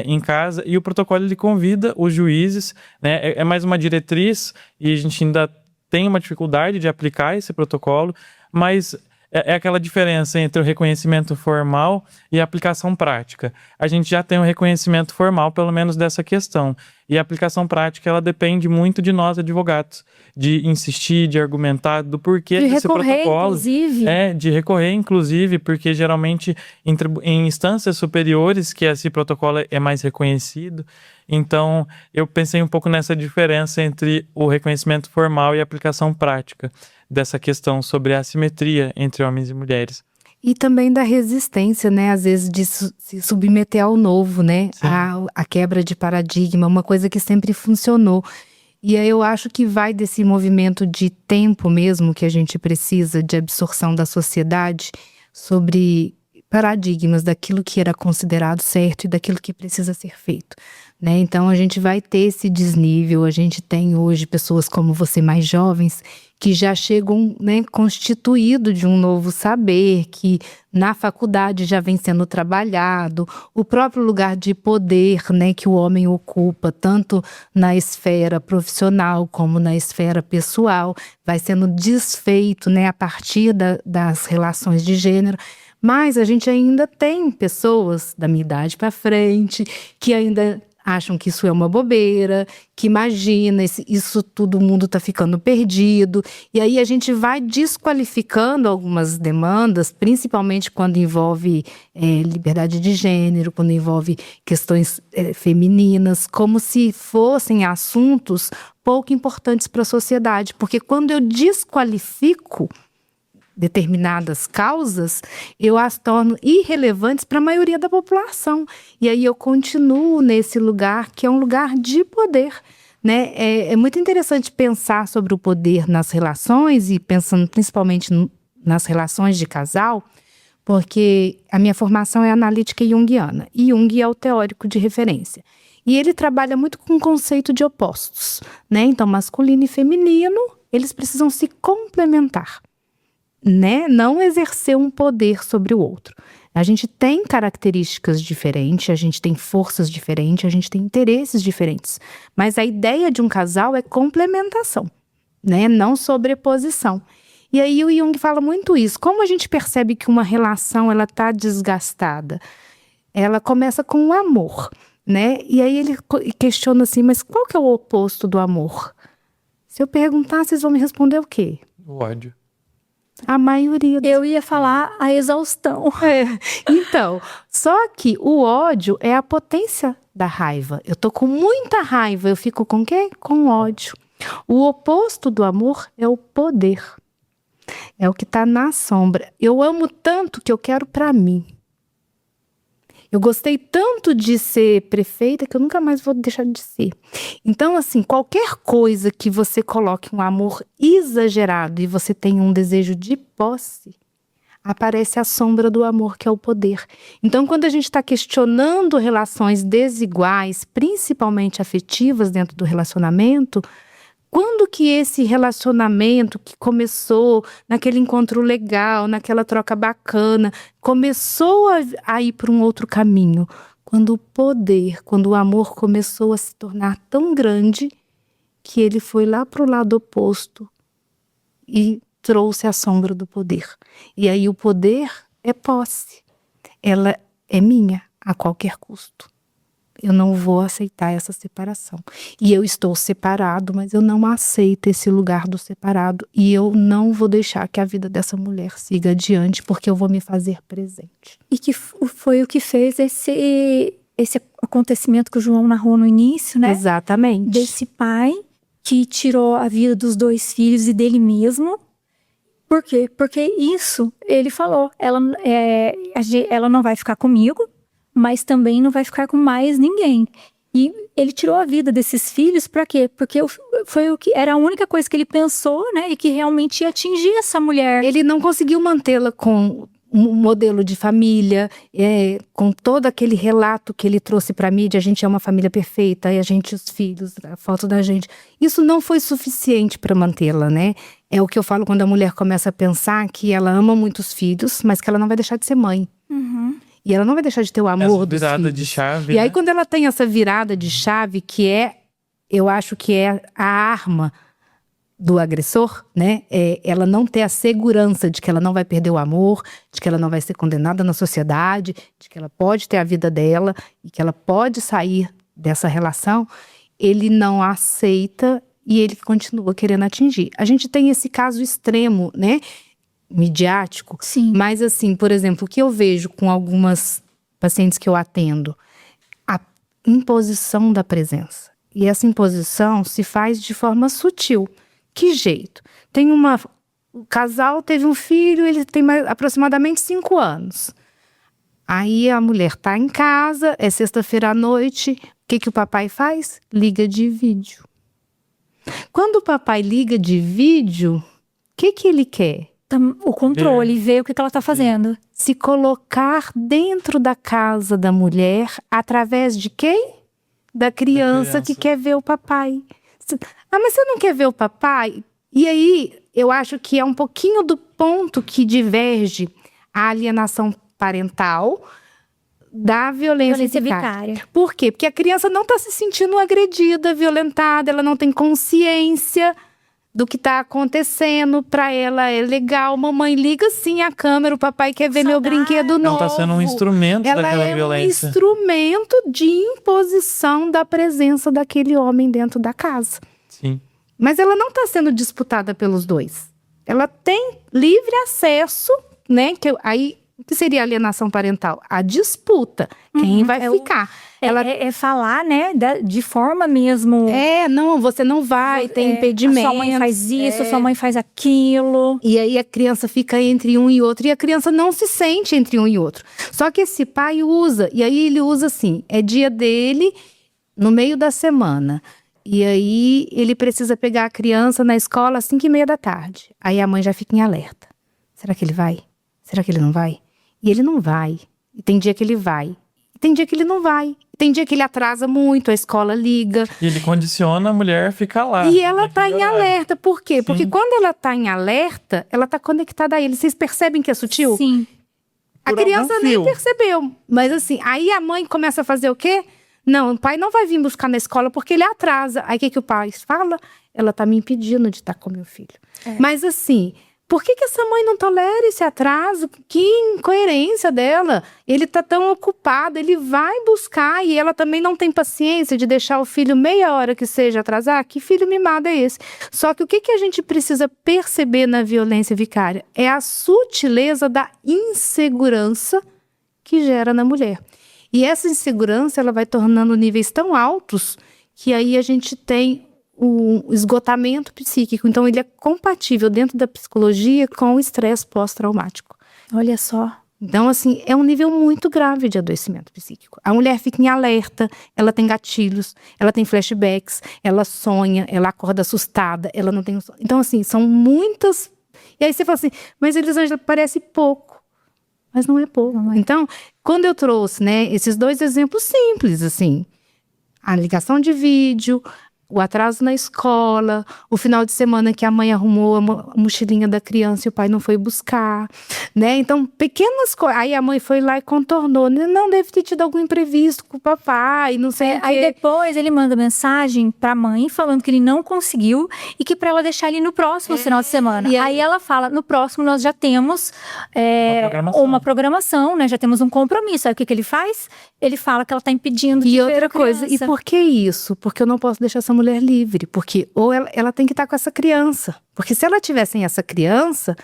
em casa, e o protocolo ele convida os juízes, né? É mais uma diretriz, e a gente ainda tem uma dificuldade de aplicar esse protocolo, mas é aquela diferença entre o reconhecimento formal e a aplicação prática. A gente já tem um reconhecimento formal, pelo menos dessa questão. E a aplicação prática, ela depende muito de nós, advogados. De insistir, de argumentar do porquê desse protocolo. Inclusive. De recorrer, inclusive, porque geralmente em instâncias superiores que esse protocolo é mais reconhecido. Então, eu pensei um pouco nessa diferença entre o reconhecimento formal e a aplicação prática dessa questão sobre a assimetria entre homens e mulheres. E também da resistência, né? Às vezes de se submeter ao novo, né? A quebra de paradigma, uma coisa que sempre funcionou. E aí eu acho que vai desse movimento de tempo mesmo que a gente precisa, de absorção da sociedade, sobre paradigmas daquilo que era considerado certo e daquilo que precisa ser feito, né? Então a gente vai ter esse desnível. A gente tem hoje pessoas como você, mais jovens, que já chegam, né, constituído de um novo saber, que na faculdade já vem sendo trabalhado, o próprio lugar de poder, né, que o homem ocupa, tanto na esfera profissional como na esfera pessoal, vai sendo desfeito, né, a partir das relações de gênero. Mas a gente ainda tem pessoas da minha idade para frente que ainda acham que isso é uma bobeira, que imagina, isso tudo, o mundo está ficando perdido. E aí a gente vai desqualificando algumas demandas, principalmente quando envolve liberdade de gênero, quando envolve questões femininas, como se fossem assuntos pouco importantes para a sociedade. Porque quando eu desqualifico determinadas causas, eu as torno irrelevantes para a maioria da população. E aí eu continuo nesse lugar que é um lugar de poder, né? É muito interessante pensar sobre o poder nas relações, e pensando principalmente nas relações de casal, porque a minha formação é analítica junguiana, e Jung é o teórico de referência. E ele trabalha muito com o conceito de opostos, né? Então, masculino e feminino, eles precisam se complementar, né? Não exercer um poder sobre o outro. A gente tem características diferentes, a gente tem forças diferentes, a gente tem interesses diferentes. Mas a ideia de um casal é complementação, né? Não sobreposição. E aí o Jung fala muito isso. Como a gente percebe que uma relação ela está desgastada? Ela começa com o amor, né? E aí ele questiona assim, mas qual que é o oposto do amor? Se eu perguntar, vocês vão me responder o quê? O ódio. A maioria. Eu ia falar a exaustão. Então, só que o ódio é a potência da raiva. Eu tô com muita raiva, eu fico com o quê? Com ódio. O oposto do amor é o poder. É o que tá na sombra. Eu amo tanto que eu quero pra mim. Eu gostei tanto de ser prefeita que eu nunca mais vou deixar de ser. Então, assim, qualquer coisa que você coloque um amor exagerado e você tenha um desejo de posse, aparece a sombra do amor, que é o poder. Então, quando a gente está questionando relações desiguais, principalmente afetivas dentro do relacionamento, quando que esse relacionamento que começou naquele encontro legal, naquela troca bacana, começou a ir para um outro caminho? Quando o poder, quando o amor começou a se tornar tão grande que ele foi lá para o lado oposto e trouxe a sombra do poder. E aí o poder é posse. Ela é minha a qualquer custo. Eu não vou aceitar essa separação. E eu estou separado, mas eu não aceito esse lugar do separado. E eu não vou deixar que a vida dessa mulher siga adiante, porque eu vou me fazer presente. E que foi o que fez esse acontecimento que o João narrou no início, né? Exatamente. Desse pai que tirou a vida dos 2 filhos e dele mesmo. Por quê? Porque isso, ele falou, ela não vai ficar comigo, mas também não vai ficar com mais ninguém. E ele tirou a vida desses filhos para quê? Porque foi o que era a única coisa que ele pensou, né? E que realmente ia atingir essa mulher. Ele não conseguiu mantê-la com um modelo de família, com todo aquele relato que ele trouxe para a mídia, a gente é uma família perfeita, e a gente, os filhos, a foto da gente. Isso não foi suficiente para mantê-la, né? É o que eu falo quando a mulher começa a pensar que ela ama muito os filhos, mas que ela não vai deixar de ser mãe. Uhum. E ela não vai deixar de ter o amor dos virada filhos. de chave. E aí, né? quando ela tem essa virada de chave, eu acho que é a arma do agressor, né? Ela não ter a segurança de que ela não vai perder o amor, de que ela não vai ser condenada na sociedade, de que ela pode ter a vida dela e que ela pode sair dessa relação, ele não a aceita e ele continua querendo atingir. A gente tem esse caso extremo, né? Midiático. Sim. Mas assim, por exemplo, o que eu vejo com algumas pacientes que eu atendo, a imposição da presença. E essa imposição se faz de forma sutil. Que jeito? O casal teve um filho, ele tem aproximadamente 5 anos. Aí a mulher tá em casa, é sexta-feira à noite, o que o papai faz? Liga de vídeo. Quando o papai liga de vídeo, o que ele quer? O controle, ver o que ela tá fazendo. Se colocar dentro da casa da mulher através de quem? Da criança que quer ver o papai. Mas você não quer ver o papai? E aí, eu acho que é um pouquinho do ponto que diverge a alienação parental da violência vicária. Por quê? Porque a criança não está se sentindo agredida, violentada, ela não tem consciência do que está acontecendo. Para ela é legal, mamãe liga sim a câmera, o papai quer ver meu brinquedo novo. Não está sendo um instrumento daquela violência. Ela é um instrumento de imposição da presença daquele homem dentro da casa. Sim. Mas ela não está sendo disputada pelos dois. Ela tem livre acesso, né? O que seria alienação parental? A disputa. Quem vai ficar? É falar, né? De forma mesmo. Não, você não vai, tem impedimento. Sua mãe faz isso, sua mãe faz aquilo. E aí a criança fica entre um e outro. E a criança não se sente entre um e outro. Só que esse pai usa. E aí ele usa assim, é dia dele, no meio da semana. E aí ele precisa pegar a criança na escola às 5:30 da tarde. Aí a mãe já fica em alerta. Será que ele vai? Será que ele não vai? E ele não vai. E tem dia que ele vai. E tem dia que ele não vai. E tem dia que ele atrasa muito, a escola liga. E ele condiciona a mulher a ficar lá. E ela tá em horário. alerta. Por quê? Sim. Porque quando ela tá em alerta, ela tá conectada a ele. Vocês percebem que é sutil? Sim. A Por algum criança nem fio. percebeu. Mas assim, aí a mãe começa a fazer o quê? Não, o pai não vai vir buscar na escola porque ele atrasa. Aí o que o pai fala? Ela tá me impedindo de estar com meu filho. Mas assim, por que essa mãe não tolera esse atraso? Que incoerência dela. Ele tá tão ocupado, ele vai buscar e ela também não tem paciência de deixar o filho meia hora que seja atrasar. Que filho mimado é esse? Só que o que a gente precisa perceber na violência vicária? É a sutileza da insegurança que gera na mulher. E essa insegurança, ela vai tornando níveis tão altos que aí a gente tem o esgotamento psíquico. Então, ele é compatível dentro da psicologia com o estresse pós-traumático. Olha só. Então, assim, é um nível muito grave de adoecimento psíquico. A mulher fica em alerta, ela tem gatilhos, ela tem flashbacks, ela sonha, ela acorda assustada, ela não tem... Então, assim, são muitas... E aí você fala assim, mas Elisângela, parece pouco. Mas não é pouco. Não é. Então, quando eu trouxe, né, esses 2 exemplos simples, assim, a ligação de vídeo, o atraso na escola, o final de semana que a mãe arrumou a mochilinha da criança e o pai não foi buscar, né? Então, pequenas coisas. Aí a mãe foi lá e contornou. Não, deve ter tido algum imprevisto com o papai, não sei o quê. Aí depois ele manda mensagem pra mãe falando que ele não conseguiu e que pra ela deixar ele no próximo final de semana. E aí ela fala, no próximo nós já temos uma programação, né? Já temos um compromisso. Aí o que ele faz? Ele fala que ela tá impedindo de E ver outra a coisa, e criança. por que isso? Porque eu não posso deixar essa mulher livre. Porque ou ela tem que estar com essa criança. Porque se ela tiver sem essa criança,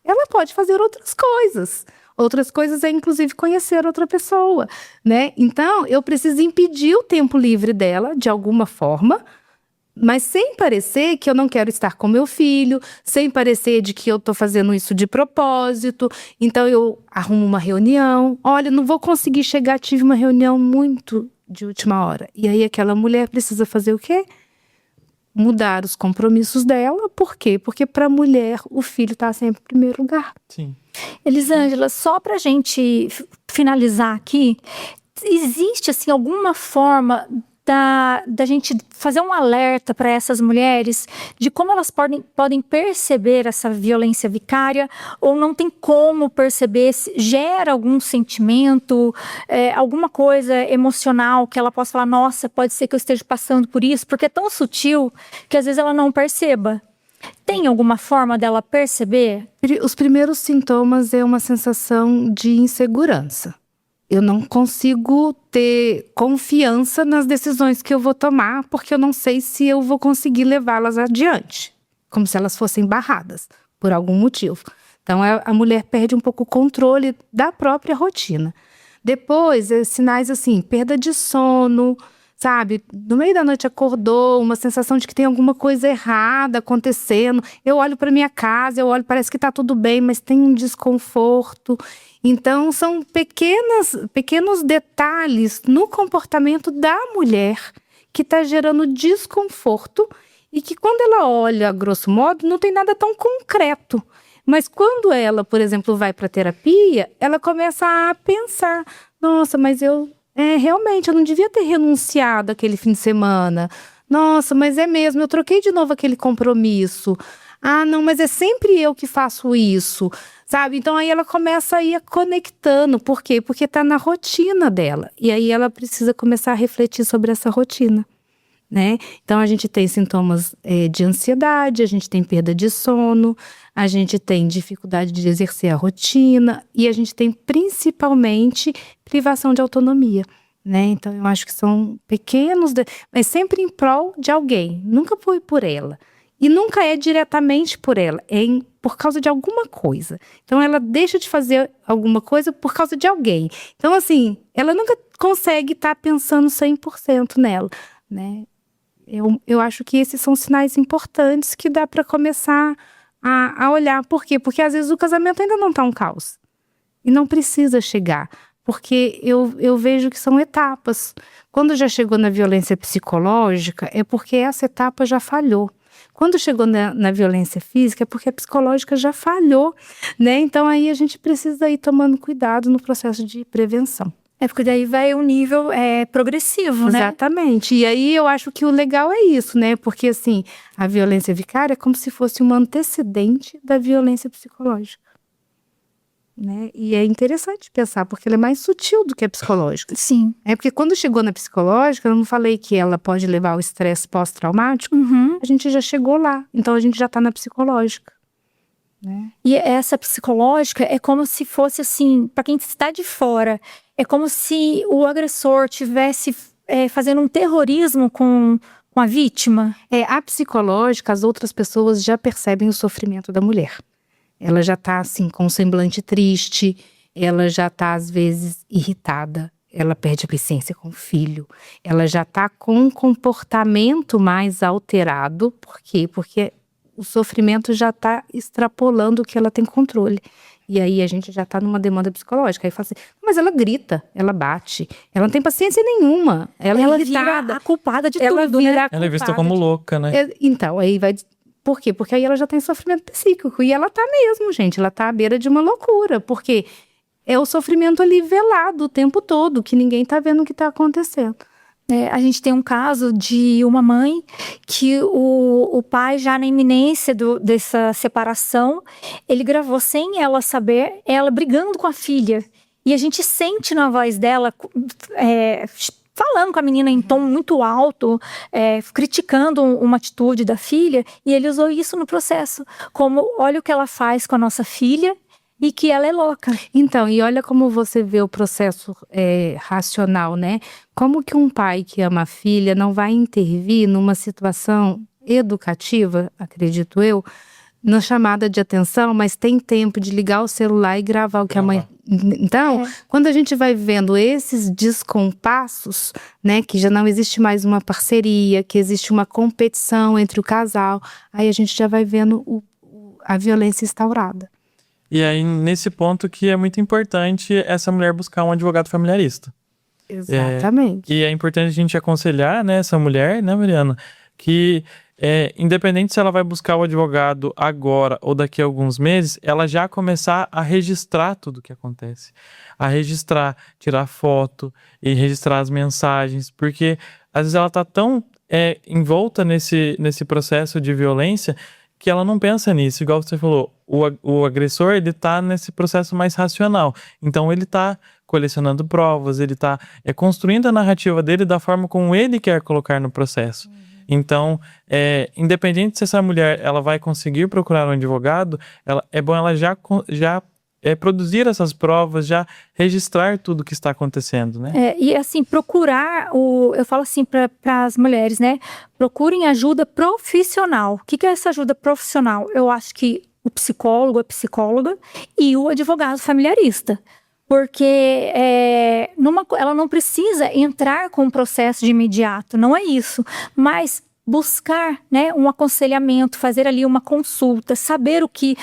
ela pode fazer outras coisas. Outras coisas é, inclusive, conhecer outra pessoa, né? Então, eu preciso impedir o tempo livre dela, de alguma forma, Mas sem parecer que eu não quero estar com meu filho, sem parecer de que eu tô fazendo isso de propósito. Então eu arrumo uma reunião. Olha, não vou conseguir chegar, tive uma reunião muito de última hora. E aí aquela mulher precisa fazer o quê? Mudar os compromissos dela. Por quê? Porque para a mulher o filho tá sempre em primeiro lugar. Sim. Elisângela, só pra gente finalizar aqui, existe assim alguma forma da gente fazer um alerta para essas mulheres de como elas podem perceber essa violência vicária, ou não tem como perceber, se gera algum sentimento, alguma coisa emocional que ela possa falar, nossa, pode ser que eu esteja passando por isso, porque é tão sutil que às vezes ela não perceba. Tem alguma forma dela perceber? Os primeiros sintomas é uma sensação de insegurança. Eu não consigo ter confiança nas decisões que eu vou tomar, porque eu não sei se eu vou conseguir levá-las adiante. Como se elas fossem barradas, por algum motivo. Então, a mulher perde um pouco o controle da própria rotina. Depois, sinais assim, perda de sono, sabe? No meio da noite acordou, uma sensação de que tem alguma coisa errada acontecendo. Eu olho para minha casa, parece que está tudo bem, mas tem um desconforto. Então, são pequenos detalhes no comportamento da mulher que está gerando desconforto e que quando ela olha, a grosso modo, não tem nada tão concreto. Mas quando ela, por exemplo, vai para terapia, ela começa a pensar, nossa, mas realmente, eu não devia ter renunciado aquele fim de semana. Nossa, mas é mesmo, eu troquei de novo aquele compromisso. Ah, não, mas é sempre eu que faço isso, sabe? Então aí ela começa a ir conectando. Por quê? Porque tá na rotina dela. E aí ela precisa começar a refletir sobre essa rotina, né? Então a gente tem sintomas de ansiedade, a gente tem perda de sono, a gente tem dificuldade de exercer a rotina e a gente tem principalmente privação de autonomia, né? Então eu acho que são pequenos, mas sempre em prol de alguém, nunca foi por ela. E nunca é diretamente por ela, por causa de alguma coisa. Então ela deixa de fazer alguma coisa por causa de alguém. Então assim, ela nunca consegue estar pensando 100% nela, né? Eu acho que esses são sinais importantes que dá para começar a olhar. Por quê? Porque às vezes o casamento ainda não está um caos. E não precisa chegar. Porque eu vejo que são etapas. Quando já chegou na violência psicológica, é porque essa etapa já falhou. Quando chegou na violência física, é porque a psicológica já falhou, né? Então aí a gente precisa ir tomando cuidado no processo de prevenção. Porque daí vai um nível progressivo, né? Exatamente. E aí eu acho que o legal é isso, né? Porque assim, a violência vicária é como se fosse um antecedente da violência psicológica, né? E é interessante pensar, porque ela é mais sutil do que a psicológica. Sim. Porque quando chegou na psicológica, eu não falei que ela pode levar ao estresse pós-traumático, a gente já chegou lá. Então a gente já está na psicológica, né? E essa psicológica é como se fosse assim, para quem está de fora, é como se o agressor tivesse fazendo um terrorismo com a vítima. A psicológica, as outras pessoas já percebem o sofrimento da mulher. Ela já tá assim com um semblante triste, ela já tá às vezes irritada, ela perde a paciência com o filho, ela já tá com um comportamento mais alterado. Por quê? Porque o sofrimento já tá extrapolando o que ela tem controle. E aí a gente já tá numa demanda psicológica. Aí fala assim, mas ela grita, ela bate, ela não tem paciência nenhuma, ela é irritada. Vira a culpada de ela tudo, vira né? Ela é vista como louca, né? Então, aí vai... Por quê? Porque aí ela já tem sofrimento psíquico. E ela tá mesmo, gente. Ela tá à beira de uma loucura. Porque é o sofrimento ali velado o tempo todo, que ninguém tá vendo o que tá acontecendo. A gente tem um caso de uma mãe que o pai, já na iminência dessa separação, ele gravou sem ela saber, ela brigando com a filha. E a gente sente na voz dela... falando com a menina em tom muito alto, criticando uma atitude da filha, e ele usou isso no processo, como olha o que ela faz com a nossa filha e que ela é louca. Então, e olha como você vê o processo racional, né? Como que um pai que ama a filha não vai intervir numa situação educativa, acredito eu, na chamada de atenção, mas tem tempo de ligar o celular e gravar o que a mãe Então, quando a gente vai vendo esses descompassos, né, que já não existe mais uma parceria, que existe uma competição entre o casal, aí a gente já vai vendo a violência instaurada. E aí, nesse ponto que é muito importante essa mulher buscar um advogado familiarista. Exatamente. E é importante a gente aconselhar, né, essa mulher, né, Mariana, que independente se ela vai buscar o advogado agora ou daqui a alguns meses, ela já começar a registrar tudo o que acontece. A registrar, tirar foto e registrar as mensagens, porque às vezes ela está tão envolta nesse processo de violência que ela não pensa nisso. Igual você falou, o agressor, ele tá nesse processo mais racional. Então ele tá colecionando provas, ele tá construindo a narrativa dele da forma como ele quer colocar no processo. Então, independente se essa mulher ela vai conseguir procurar um advogado, é bom ela já produzir essas provas, já registrar tudo o que está acontecendo, né? E assim, procurar, eu falo assim para as mulheres, né? Procurem ajuda profissional. O que é essa ajuda profissional? Eu acho que o psicólogo, a psicóloga e o advogado familiarista. Porque ela não precisa entrar com o processo de imediato, não é isso. Mas buscar, né, um aconselhamento, fazer ali uma consulta, saber o que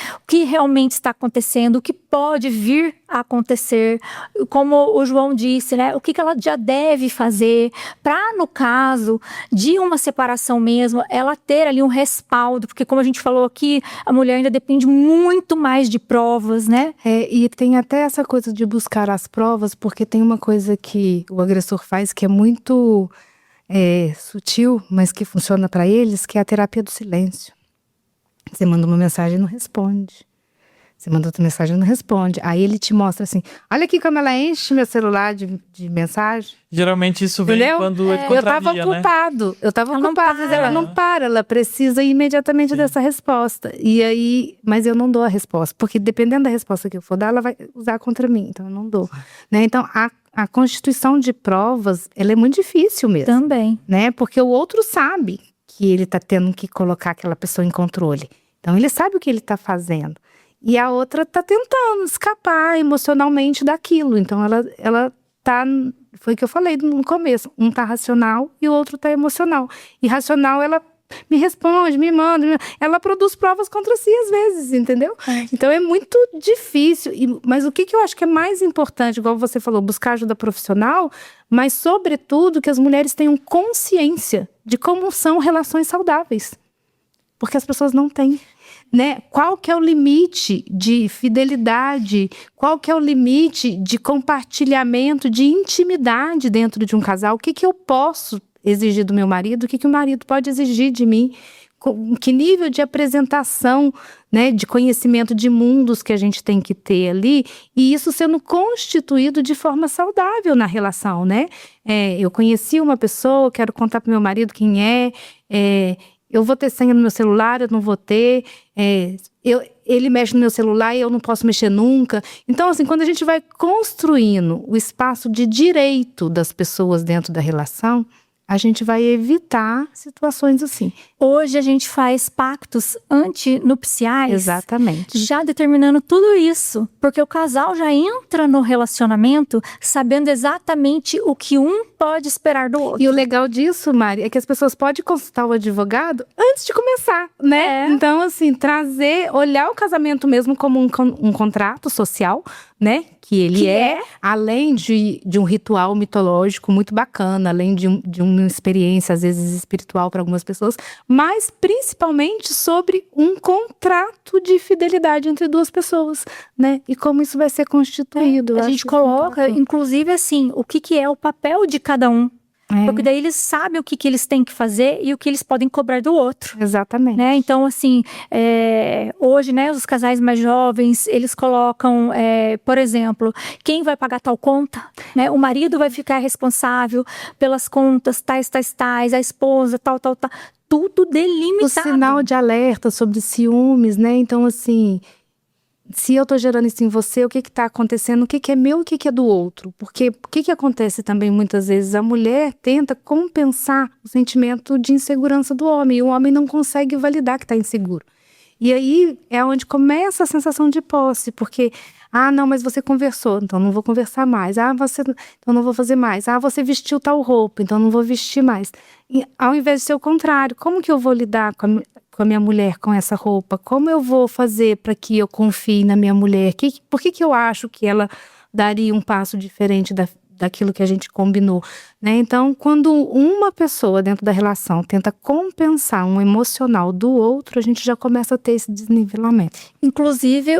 realmente está acontecendo, o que pode vir a acontecer, como o João disse, né, o que ela já deve fazer para, no caso de uma separação mesmo, ela ter ali um respaldo, porque como a gente falou aqui, a mulher ainda depende muito mais de provas, né? E tem até essa coisa de buscar as provas, porque tem uma coisa que o agressor faz que é muito sutil, mas que funciona para eles, que é a terapia do silêncio. Você manda uma mensagem e não responde. Você manda outra mensagem e não responde. Aí ele te mostra assim, olha aqui como ela enche meu celular de mensagem. Geralmente isso vem quando ele Eu tava contraria, ocupado, né? eu tava ocupada, mas ela não para, ela precisa imediatamente dessa resposta. E aí, mas eu não dou a resposta, porque dependendo da resposta que eu for dar, ela vai usar contra mim, então eu não dou. Né? Então, a constituição de provas, ela é muito difícil mesmo. Também. Né? Porque o outro sabe que ele tá tendo que colocar aquela pessoa em controle. Então, ele sabe o que ele tá fazendo. E a outra tá tentando escapar emocionalmente daquilo. Então, ela tá... Foi o que eu falei no começo. Um tá racional e o outro tá emocional. E racional, ela me responde, me manda. Ela produz provas contra si às vezes, entendeu? Então, é muito difícil. Mas o que eu acho que é mais importante, igual você falou, buscar ajuda profissional, mas, sobretudo, que as mulheres tenham consciência de como são relações saudáveis. Porque as pessoas não têm. Né? Qual que é o limite de fidelidade? Qual que é o limite de compartilhamento, de intimidade dentro de um casal? O que eu posso exigir do meu marido? O que o marido pode exigir de mim? Que nível de apresentação, né, de conhecimento de mundos que a gente tem que ter ali? E isso sendo constituído de forma saudável na relação, né? Eu conheci uma pessoa, quero contar para o meu marido quem eu vou ter senha no meu celular, eu não vou ter. Ele mexe no meu celular e eu não posso mexer nunca. Então, assim, quando a gente vai construindo o espaço de direito das pessoas dentro da relação, a gente vai evitar situações assim. Hoje a gente faz pactos antinupciais. Exatamente. Já determinando tudo isso. Porque o casal já entra no relacionamento sabendo exatamente o que um pode esperar do outro. E o legal disso, Mari, é que as pessoas podem consultar o advogado antes de começar, né? Então, assim, olhar o casamento mesmo como um contrato social, né? Que ele além de um ritual mitológico muito bacana, além de uma experiência, às vezes, espiritual para algumas pessoas, mas principalmente sobre um contrato de fidelidade entre duas pessoas, né? E como isso vai ser constituído. A gente coloca, inclusive, assim, o que é o papel de cada um. Porque daí eles sabem o que eles têm que fazer e o que eles podem cobrar do outro. Exatamente. Né? Então, assim, hoje, né, os casais mais jovens, eles colocam, por exemplo, quem vai pagar tal conta? Né? O marido vai ficar responsável pelas contas tais, a esposa, tal. Tudo delimitado. O sinal de alerta sobre ciúmes, né? Então, assim... Se eu tô gerando isso em você, o que tá acontecendo? O que é meu e o que é do outro? Porque o que acontece também muitas vezes? A mulher tenta compensar o sentimento de insegurança do homem. E o homem não consegue validar que tá inseguro. E aí é onde começa a sensação de posse, porque não, mas você conversou, então não vou conversar mais. Então não vou fazer mais. Você vestiu tal roupa, então não vou vestir mais. E, ao invés de ser o contrário, como que eu vou lidar com a minha mulher com essa roupa? Como eu vou fazer para que eu confie na minha mulher? Por que eu acho que ela daria um passo diferente daquilo que a gente combinou, né? Então, quando uma pessoa dentro da relação tenta compensar um emocional do outro, a gente já começa a ter esse desnivelamento. Inclusive,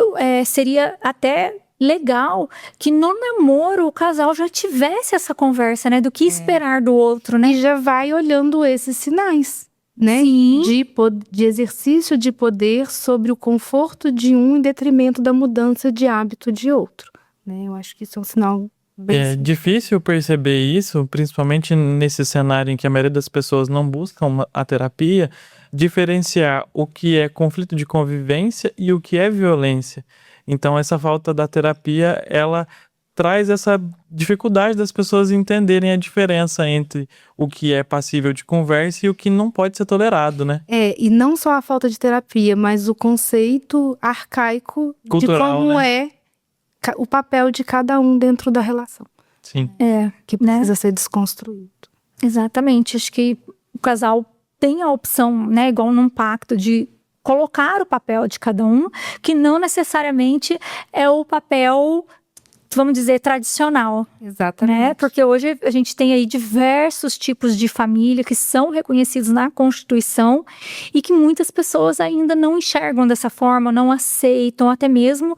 seria até legal que no namoro o casal já tivesse essa conversa, né? Do que esperar do outro, né? E já vai olhando esses sinais, né? Sim. De exercício de poder sobre o conforto de um em detrimento da mudança de hábito de outro, né? Eu acho que isso é um sinal bem simples. Difícil perceber isso, principalmente nesse cenário em que a maioria das pessoas não buscam a terapia, diferenciar o que é conflito de convivência e o que é violência. Então, essa falta da terapia, ela traz essa dificuldade das pessoas entenderem a diferença entre o que é passível de conversa e o que não pode ser tolerado, né? E não só a falta de terapia, mas o conceito arcaico Cultural, de como né? o papel de cada um dentro da relação. Sim. Que precisa ser desconstruído. Exatamente. Acho que o casal tem a opção, né, igual num pacto, de colocar o papel de cada um, que não necessariamente é o papel, vamos dizer, tradicional. Exatamente. Né? Porque hoje a gente tem aí diversos tipos de família que são reconhecidos na Constituição e que muitas pessoas ainda não enxergam dessa forma, não aceitam, até mesmo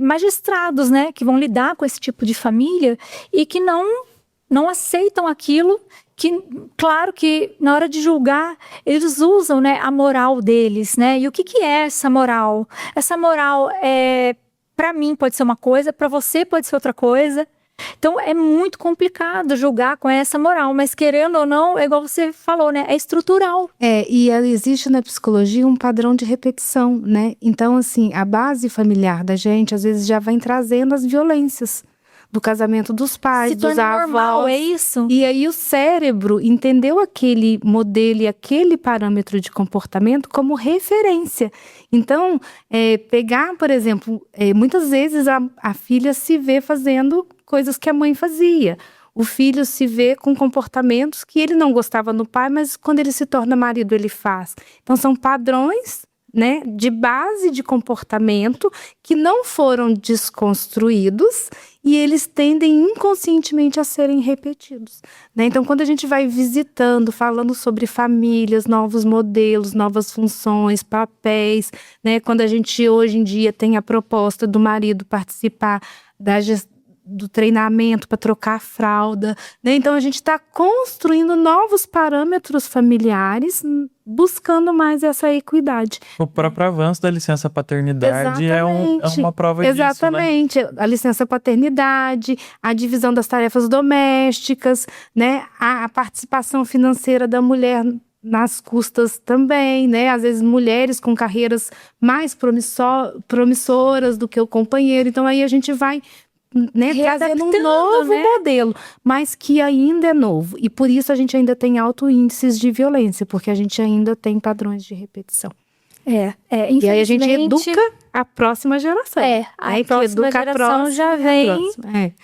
magistrados, né, que vão lidar com esse tipo de família e que não aceitam aquilo. Que, claro que na hora de julgar, eles usam, né, a moral deles, né? E o que é essa moral? Essa moral, para mim, pode ser uma coisa, para você pode ser outra coisa. Então, é muito complicado julgar com essa moral, mas querendo ou não, é igual você falou, né? É estrutural. E existe na psicologia um padrão de repetição, né? Então, assim, a base familiar da gente, às vezes, já vem trazendo as violências do casamento dos pais, dos avós. Normal, é isso? E aí o cérebro entendeu aquele modelo e aquele parâmetro de comportamento como referência. Então, pegar, por exemplo, muitas vezes a filha se vê fazendo coisas que a mãe fazia. O filho se vê com comportamentos que ele não gostava no pai, mas quando ele se torna marido, ele faz. Então, são padrões, né, de base de comportamento que não foram desconstruídos e eles tendem inconscientemente a serem repetidos, né? Então, quando a gente vai visitando, falando sobre famílias, novos modelos, novas funções, papéis, né? Quando a gente hoje em dia tem a proposta do marido participar do treinamento para trocar a fralda, né? Então a gente está construindo novos parâmetros familiares, buscando mais essa equidade. O próprio avanço da licença paternidade é uma prova Exatamente. disso, né? A licença paternidade, a divisão das tarefas domésticas, né? A participação financeira da mulher nas custas também, né? Às vezes mulheres com carreiras mais promissoras do que o companheiro. Então aí a gente vai, né, trazendo um novo modelo, mas que ainda é novo. E por isso a gente ainda tem altos índices de violência, porque a gente ainda tem padrões de repetição. E aí a gente educa a próxima geração. A próxima geração já vem.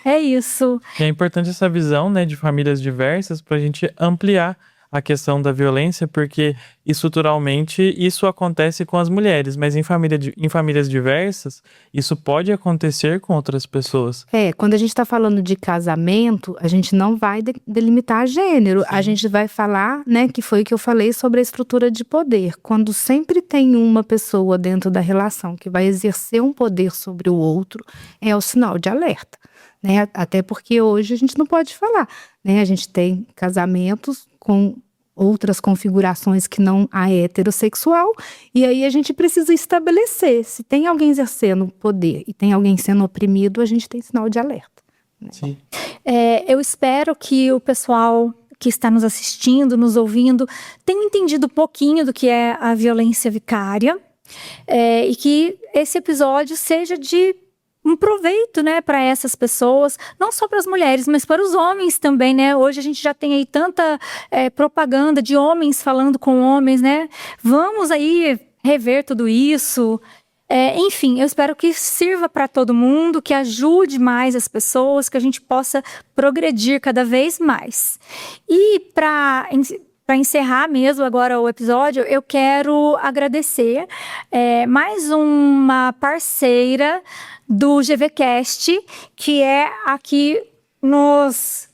É isso. E é importante essa visão, né, de famílias diversas para a gente ampliar a questão da violência, porque estruturalmente isso acontece com as mulheres, mas em famílias diversas, isso pode acontecer com outras pessoas. Quando a gente está falando de casamento, a gente não vai delimitar gênero. Sim. A gente vai falar, né, que foi o que eu falei sobre a estrutura de poder. Quando sempre tem uma pessoa dentro da relação que vai exercer um poder sobre o outro, é o sinal de alerta, né? Até porque hoje a gente não pode falar, né? A gente tem casamentos com outras configurações que não a heterossexual, e aí a gente precisa estabelecer, se tem alguém exercendo poder e tem alguém sendo oprimido, a gente tem sinal de alerta, né? Sim. Eu espero que o pessoal que está nos assistindo, nos ouvindo, tenha entendido um pouquinho do que é a violência vicária, e que esse episódio seja de um proveito, né, para essas pessoas, não só para as mulheres, mas para os homens também, né? Hoje a gente já tem aí tanta propaganda de homens falando com homens, né? Vamos aí rever tudo isso. Enfim, eu espero que sirva para todo mundo, que ajude mais as pessoas, que a gente possa progredir cada vez mais. E para encerrar mesmo agora o episódio, eu quero agradecer mais uma parceira do GVCast, que é aqui nos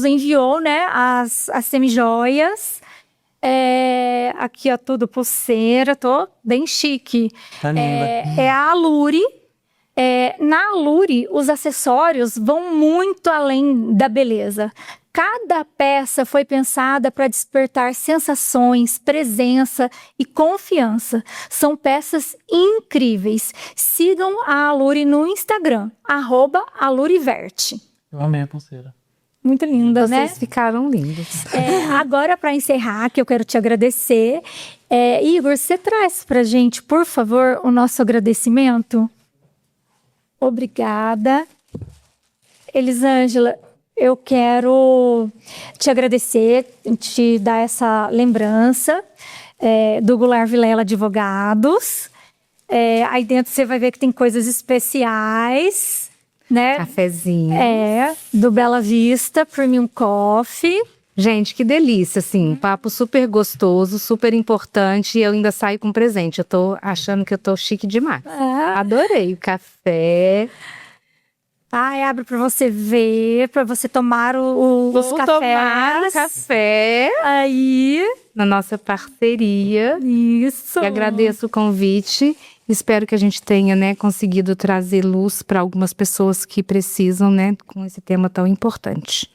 enviou, né, as semijoias. Aqui, ó, tudo pulseira, tô bem chique. Tá linda. É a Aluri. Na Aluri, os acessórios vão muito além da beleza. Cada peça foi pensada para despertar sensações, presença e confiança. São peças incríveis. Sigam a Aluri no Instagram, @aluriverte. Eu amei a pulseira. Muito linda, né? Vocês ficaram lindos. Agora, para encerrar, que eu quero te agradecer. Igor, você traz pra gente, por favor, o nosso agradecimento? Obrigada. Elisângela, eu quero te agradecer, te dar essa lembrança do Goulart Vilela Advogados. Aí dentro você vai ver que tem coisas especiais, né? Cafezinho. Do Bela Vista Premium Coffee. Gente, que delícia, assim, um papo super gostoso, super importante, e eu ainda saio com presente. Eu tô achando que eu tô chique demais. Adorei o café. Abre para você ver, para você tomar os Vou cafés. tomar café Aí, na nossa parceria. isso. E agradeço o convite. Espero que a gente tenha, né, conseguido trazer luz para algumas pessoas que precisam, né, com esse tema tão importante.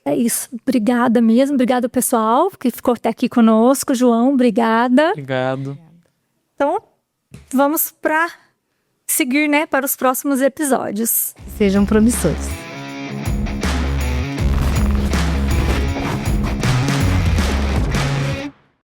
É isso. Obrigada mesmo. Obrigada, pessoal, que ficou até aqui conosco. João, obrigada. Obrigado. Então, vamos seguir, né, para os próximos episódios. Sejam promissores.